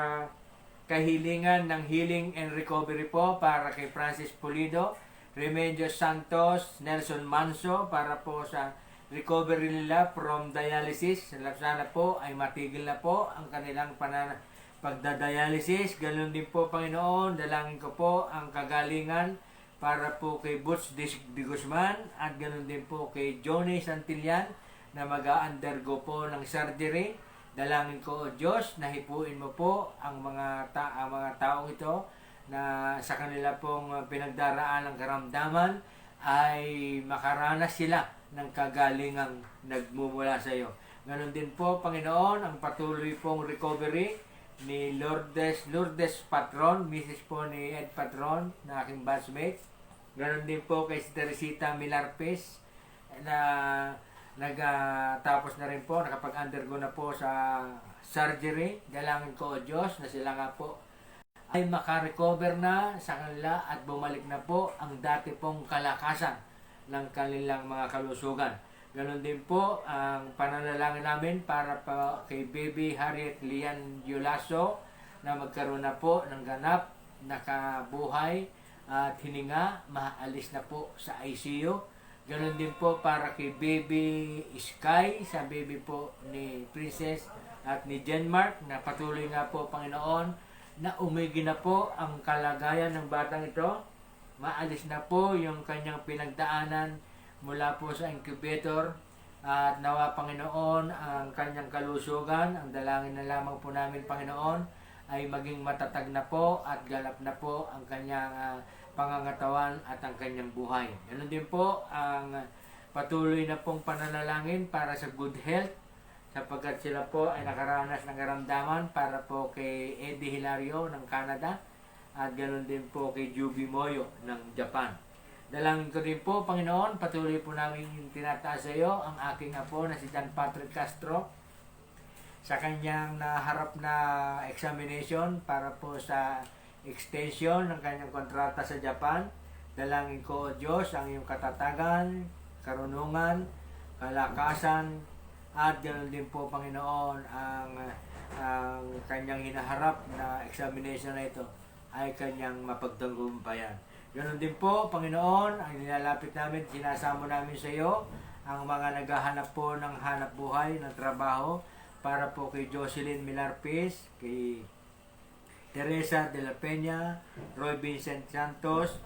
kahilingan ng healing and recovery po para kay Francis Pulido, Remedios Santos, Nelson Manso, para po sa recovery nila from dialysis. Sana po ay matigil na po ang kanilang pagdadialysis. Ganun din po, Panginoon, dalangin ko po ang kagalingan para po kay Butch de Guzman at ganun din po kay Johnny Santillan na mag-undergo po ng surgery. Dalangin ko, O Diyos, na hipuin mo po ang mga taong ito na sa kanila pong pinagdaraan ng karamdaman ay makaranas sila ng kagalingang nagmumula sa iyo. Ganon din po, Panginoon, ang patuloy pong recovery ni Lourdes Patron, Mrs. po ni Ed Patron, na aking batchmate. Ganon din po kay Teresita Milarpes na tapos na rin po, nakapag-undergo na po sa surgery. Dalangin ko, O Diyos, na sila nga po ay makarecover na sa kanila at bumalik na po ang dati pong kalakasan ng kanilang mga kalusugan. Ganon din po ang pananalangin namin para pa kay Baby Harriet Lian Yulaso na magkaroon na po ng ganap, nakabuhay at hininga, maalis na po sa ICU. Ganon din po para kay Baby Sky, sa baby po ni Princess at ni Jenmark, na patuloy nga po, Panginoon, na umigi na po ang kalagayan ng batang ito. Maalis na po yung kanyang pinagdaanan mula po sa incubator at nawa, Panginoon, ang kanyang kalusugan. Ang dalangin na lamang po namin, Panginoon, ay maging matatag na po at galap na po ang kanyang pangangatawan at ang kanyang buhay. Ganun din po ang patuloy na pong pananalangin para sa good health, sapagkat sila po ay nakaranas ng karamdaman para po kay Eddie Hilario ng Canada at ganun din po kay Juby Moyo ng Japan. Dalangin ko din po, Panginoon, patuloy po namin tinataas sa iyo ang aking apo na si John Patrick Castro sa kanyang naharap na examination para po sa extension ng kanyang kontrata sa Japan. Dalangin ko, O Diyos, ang iyong katatagan, karunungan, kalakasan, at ganoon din po, Panginoon, ang kanyang hinaharap na examination na ito ay kanyang mapagtagumpayan. Ganoon din po, Panginoon, ang nilalapit namin, sinasamo namin sa iyo ang mga naghahanap po ng hanap buhay, ng trabaho, para po kay Jocelyn Milarpes, kay Teresa de la Peña, Roy Vincent Santos,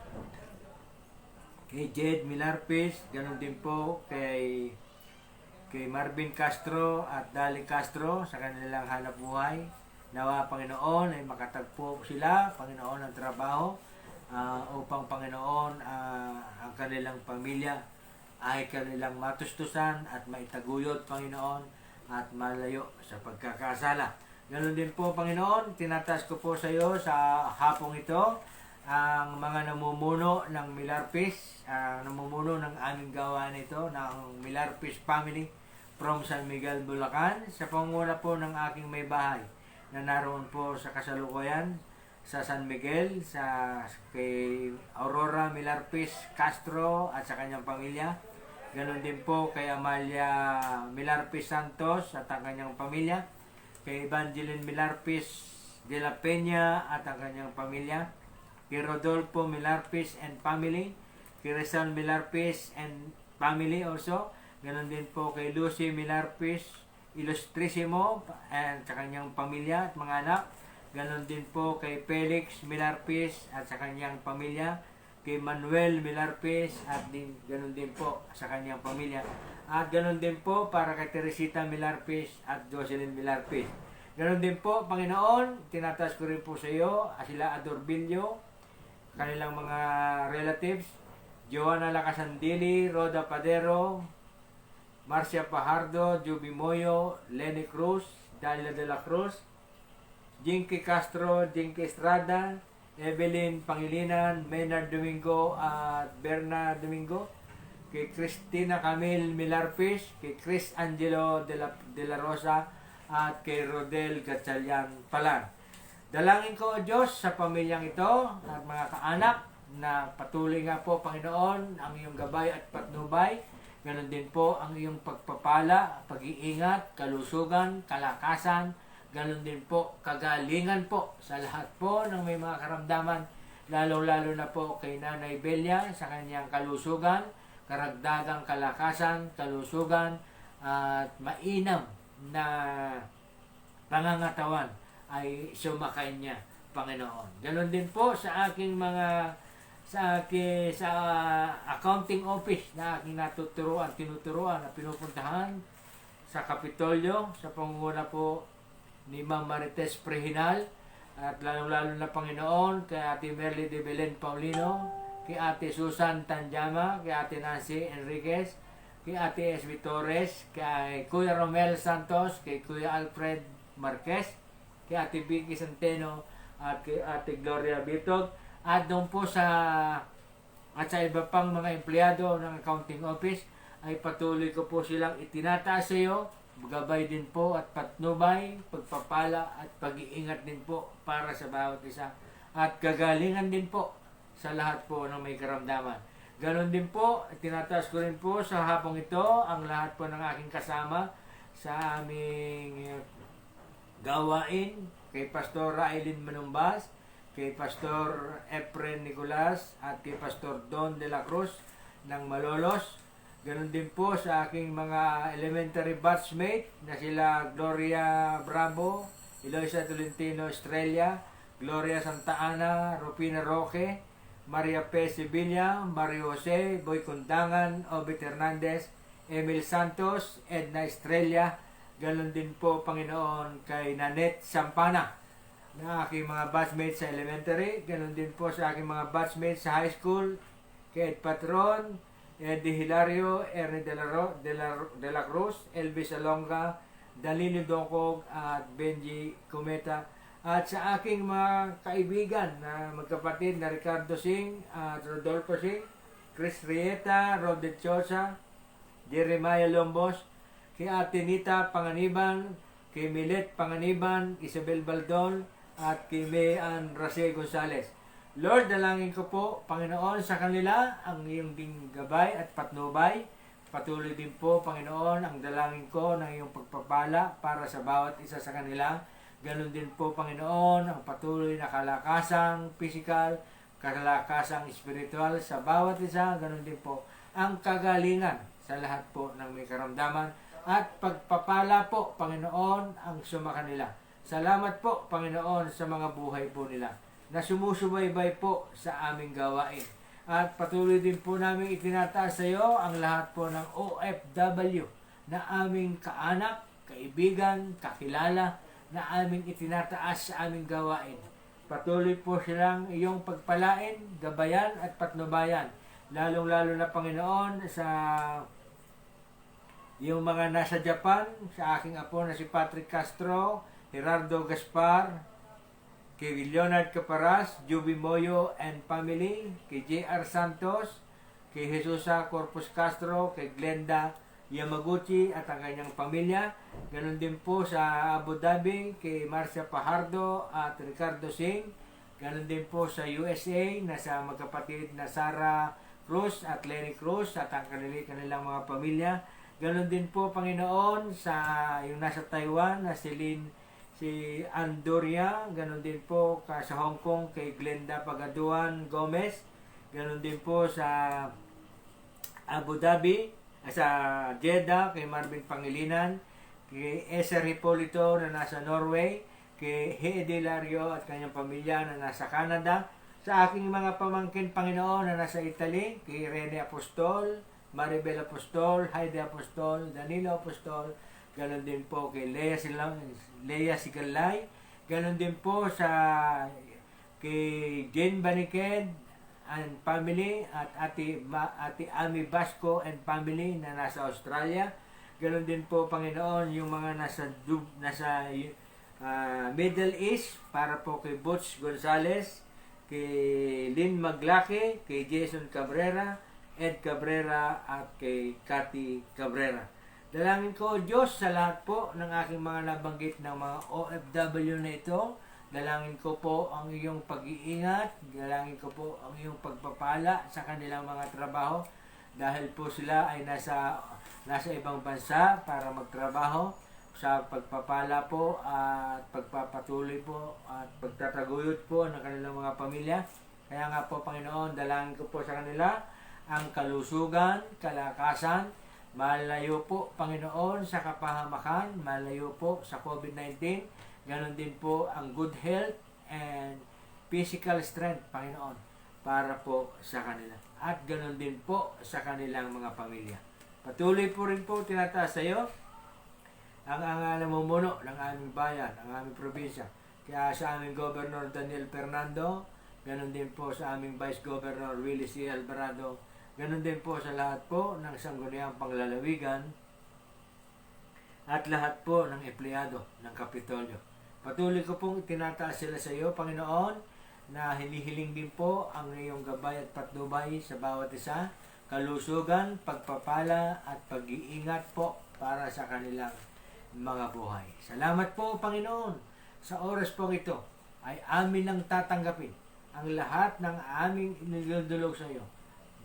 kay Jed Milarpes, ganun din po kay Marvin Castro at Dali Castro sa kanilang hanap buhay. Nawa, Panginoon, ay makatagpo sila, Panginoon, ng trabaho upang, Panginoon, ang kanilang pamilya ay kanilang matustusan at maitaguyod, Panginoon, at malayo sa pagkakasala. Ganon din po, Panginoon, tinataas ko po sa iyo sa hapong ito ang mga namumuno ng Milarpes, namumuno ng aming gawain ito, ng Milarpes family from San Miguel, Bulacan, sa panguna po ng aking may bahay na naroon po sa kasalukuyan sa San Miguel, kay Aurora Milarpes Castro at sa kanyang pamilya. Ganon din po kay Amalia Milarpes Santos at ang kanyang pamilya, kay Evangeline Milarpes de la Peña at ang kanyang pamilya, kay Rodolfo Milarpes and family, kay Rizal Milarpes and family also, Ganon din po kay Lucy Milarpis Ilustrisimo at sa kanyang pamilya at mga anak. Ganon din po kay Felix Milarpis at sa kanyang pamilya. Kay Manuel Milarpis at ganon din po sa kanyang pamilya. At ganon din po para kay Teresita Milarpis at Jocelyn Milarpis. Ganon din po, Panginoon, tinataas ko rin po sa iyo, sila Adorbillo, kanilang mga relatives, Joanna Lacasandili, Roda Padero, Marcia Pajardo, Juby Moyo, Lenny Cruz, Dalia de la Cruz, Jinky Castro, Jinky Estrada, Evelyn Pangilinan, Maynard Domingo at Berna Domingo, kay Cristina Camille Milarpis, kay Chris Angelo de la Rosa, at kay Rodel Gatchalian Palan. Dalangin ko, O Diyos, sa pamilyang ito at mga kaanak na patuloy nga po, Panginoon, ang iyong gabay at patnubay. Ganon din po ang iyong pagpapala, pag-iingat, kalusugan, kalakasan, ganon din po kagalingan po sa lahat po ng may mga karamdaman, lalo-lalo na po kay Nanay Belia sa kanyang kalusugan, karagdagang kalakasan, kalusugan, at mainam na pangangatawan ay sumakay niya, Panginoon. Ganon din po sa aking mga sa accounting office na aking tinuturuan na pinupuntahan sa Kapitolyo, sa pangunguna po ni Ma'am Marites Prehinal, at lalong-lalo na, Panginoon, kay Ate Merly de Belen Paulino, kay Ate Susan Tanjama, kay Ate Nancy Enriquez, kay Ate Esme Torres, kay Kuya Romel Santos, kay Kuya Alfred Marquez, kay Ate Vicky Centeno, at kay Ate Gloria Bitog, at doon po sa iba pang mga empleyado ng accounting office, ay patuloy ko po silang itinataas sa iyo, gabay din po at patnubay, pagpapala at pag-iingat din po para sa bawat isa, at kagalingan din po sa lahat po ng may karamdaman. Ganon din po, tinataas ko rin po sa hapong ito ang lahat po ng aking kasama sa aming gawain, kay Pastor Aileen Manumbas, kay Pastor Efren Nicolas, at kay Pastor Don de la Cruz ng Malolos. Ganon din po sa aking mga elementary batchmate na sila Gloria Bravo, Eloisa Tolentino Estrella, Gloria Santa Ana, Rupina Roque, Maria P. Sevilla, Mario Jose, Boy Kundangan, Obet Hernandez, Emil Santos, Edna Estrella. Ganon din po, Panginoon, kay Nanette Sampana na aking mga batchmates sa elementary. Ganon din po sa aking mga batchmates sa high school, kay Ed Patron, Eddie Hilario, Ernie de la Cruz, Elvis Alonga, Danilo Dongkog, at Benji Cometa. At sa aking mga kaibigan na magkapatid na Ricardo Singh at Rodolfo Singh, Chris Rieta, Rod de Chosa, Jeremiah Lombos, kay Ate Nita Panganiban, kay Milet Panganiban, Isabel Baldon, at kay Mayan Rase Gonzales. Lord, dalangin ko po, Panginoon, sa kanila ang iyong ding gabay at patnubay. Patuloy din po, Panginoon, ang dalangin ko ng iyong pagpapala para sa bawat isa sa kanila. Ganon din po, Panginoon, ang patuloy na kalakasang physical, kalakasang spiritual sa bawat isa. Ganon din po ang kagalingan sa lahat po ng may karamdaman. At pagpapala po, Panginoon, ang sumakanila. Salamat po, Panginoon, sa mga buhay po nila na sumusubaybay po sa aming gawain. At patuloy din po namin itinataas sa iyo ang lahat po ng OFW na aming kaanak, kaibigan, kakilala, na aming itinataas sa aming gawain. Patuloy po silang iyong pagpalain, gabayan at patnubayan. Lalong-lalo na, Panginoon, sa yung mga nasa Japan, sa aking apo na si Patrick Castro, Gerardo Gaspar, kay Leonard Caparas, Juby Moyo and family, kay J.R. Santos, kay Jesusa Corpus Castro, kay Glenda Yamaguchi at ang kanyang pamilya. Ganon din po sa Abu Dhabi, kay Marcia Pajardo at Ricardo Singh. Ganon din po sa USA, na sa magkapatid na Sarah Cruz at Lenny Cruz at ang kanilang mga pamilya. Ganon din po, Panginoon, sa yung nasa Taiwan na si Andoria, ganon din po sa Hong Kong kay Glenda Pagaduan Gomez, ganon din po sa Abu Dhabi sa Jeddah, kay Marvin Pangilinan, kay Eser Hipolito na nasa Norway, kay Hede Lario at kanyang pamilya na nasa Canada, sa aking mga pamangkin, Panginoon, na nasa Italy, kay Rene Apostol, Maribel Apostol, Heide Apostol, Danilo Apostol, ganon din po kay Lea Sigalay, ganon din po kay Jane Baniked and family at Ate Ami Basco and family na nasa Australia. Ganon din po, Panginoon, yung mga nasa Middle East, para po kay Butch Gonzales, kay Lynn Maglaki, kay Jason Cabrera, Ed Cabrera, at kay Cathy Cabrera. Dalangin ko, Diyos, sa lahat po ng aking mga nabanggit ng mga OFW na ito, dalangin ko po ang iyong pag-iingat, dalangin ko po ang iyong pagpapala sa kanilang mga trabaho, dahil po sila ay nasa ibang bansa para magtrabaho, sa pagpapala po at pagpapatuloy po at pagtataguyod po ng kanilang mga pamilya. Kaya nga po, Panginoon, dalangin ko po sa kanila ang kalusugan, kalakasan, malayo po, Panginoon, sa kapahamakan, malayo po sa COVID-19, ganon din po ang good health and physical strength, Panginoon, para po sa kanila. At ganon din po sa kanilang mga pamilya. Patuloy po rin po tinataas sa iyo ang namumuno ng aming bayan, ang aming probinsya. Kaya sa aming Governor Daniel Fernando, ganon din po sa aming Vice Governor Willie C. Alvarado, ganon din po sa lahat po ng sangguniang panglalawigan at lahat po ng empleyado ng Kapitolyo. Patuloy ko pong itinataas sila sa iyo, Panginoon, na hinihiling din po ang iyong gabay at patnubay sa bawat isa, kalusugan, pagpapala at pag-iingat po para sa kanilang mga buhay. Salamat po, Panginoon, sa oras po ito ay amin nang tatanggapin ang lahat ng aming inilulog sa iyo.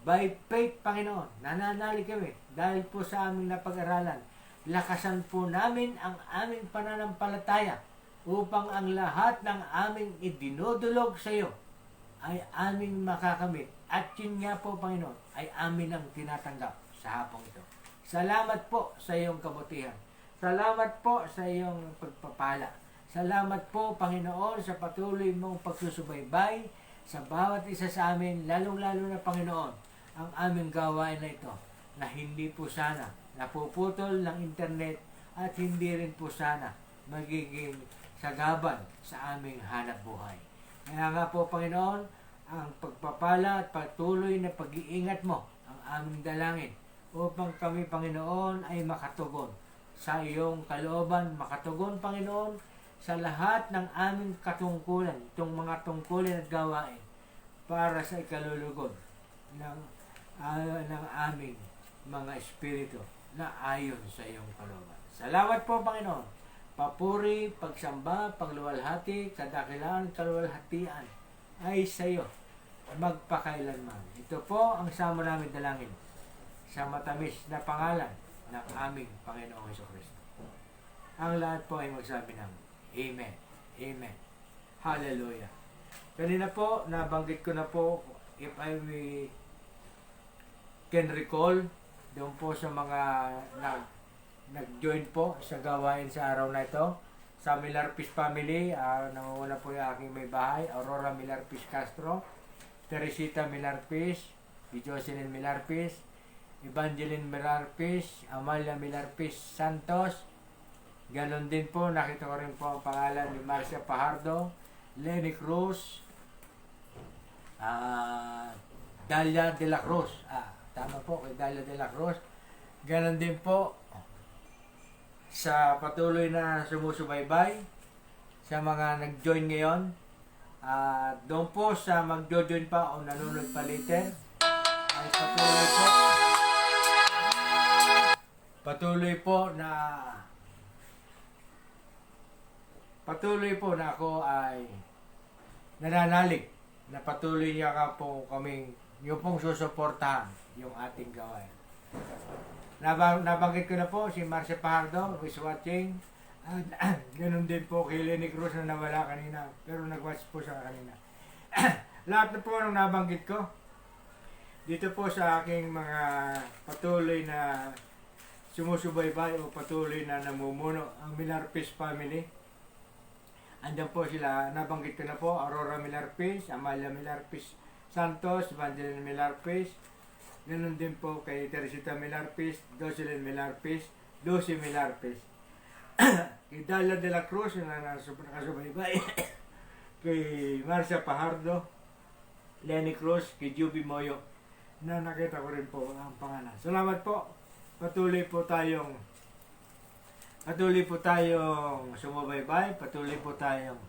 By faith, Panginoon, nananalig kami dahil po sa aming napag-aralan. Lakasan po namin ang aming pananampalataya upang ang lahat ng aming idinudulog sa iyo ay aming makakamit. At yun nga po, Panginoon, ay amin ang tinatanggap sa hapong ito. Salamat po sa iyong kabutihan. Salamat po sa iyong pagpapala. Salamat po, Panginoon, sa patuloy mong pagsusubaybay sa bawat isa sa amin, lalong-lalo na, Panginoon, ang aming gawain na ito, na hindi po sana napuputol ng internet at hindi rin po sana magiging sagaban sa aming hanap buhay. Kaya nga po, Panginoon, ang pagpapala at patuloy na pag-iingat mo ang aming dalangin upang kami, Panginoon, ay makatugon sa iyong kalooban, makatugon, Panginoon, sa lahat ng aming katungkulan, itong mga tungkulin at gawain para sa ikalulugod ng aming mga espiritu na ayon sa iyong kalooban. Salamat po, Panginoon. Papuri, pagsamba, pagluwalhati, kadakilaan, kaluwalhatian ay sa iyo magpakailanman. Ito po ang samo namin dalangin sa matamis na pangalan ng aming Panginoong Jesucristo. Ang lahat po ay magsabi ng Amen. Amen. Hallelujah. Kanina po, nabanggit ko na po, if I can recall, doon po sa mga nag-join po sa gawain sa araw na ito, sa Milarpis family, namumuna po yung aking may bahay, Aurora Milarpis Castro, Teresita Milarpis, Jocelyn Milarpis, Evangeline Milarpis, Amalia Milarpis Santos. Ganon din po, nakita ko rin po ang pangalan ni Marcia Pajardo, Lenny Cruz, Dalia de la Cruz. Tama po, kay Dalia de la Cruz. Ganon din po sa patuloy na sumusubaybay, sa mga nag-join ngayon. Doon po sa mag-join pa o nanonood pa later, ay patuloy po na ako ay nananalig na patuloy niya ka po kaming yung pong susuportahan yung ating gawain. Nabanggit ko na po si Marcia Pajardo who is watching. Ganun din po kay Lenny Cruz na nawala kanina, pero nag-watch po siya kanina. Lahat na po nung nabanggit ko Dito po sa aking mga patuloy na sumusubaybay o patuloy na namumuno ang Milarpis family. Andiyan po sila, nabanggit ko na po, Aurora Milarpis, Amalia Milarpis Santos, Evangeline Milarpis, ganun din po kay Teresita Milarpis, Jocelyn Milarpis, Lucy Milarpis. Kay Dalia de la Cruz na nakasubaybay, kay Marcia Pajardo, Lenny Cruz, kay Juby Moyo, na nakita ko rin po ang pangalan. Salamat po. Patuloy po tayong sumubaybay, patuloy po tayong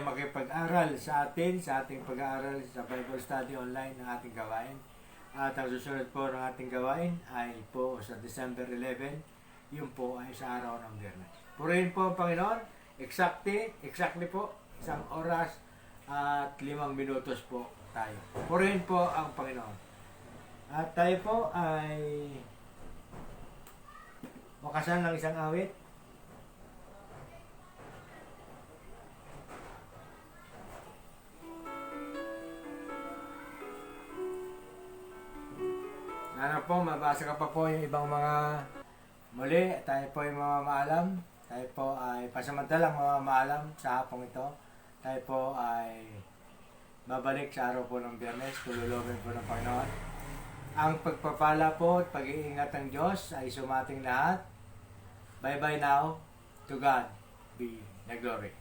makipag-aral sa ating pag-aaral sa Bible Study online ng ating gawain. At ang susunod po ng ating gawain ay po sa December 11, yun po ay sa araw ng Biyernes. Purihin po ang Panginoon, exactly po, 1 oras at 5 minutos po tayo. Purihin po ang Panginoon. At tayo po ay wakasan ng isang awit. Ano po, mabasa ka pa po yung ibang mga muli. Tayo po ay mamamaalam. Tayo po ay pasamantalang mamamaalam sa hapong ito. Tayo po ay babalik sa araw po ng Biyernes. Tululogin po ng Panginoon. Ang pagpapala po at pag-iingat ng Diyos ay sumating lahat. Bye-bye now. To God be the glory.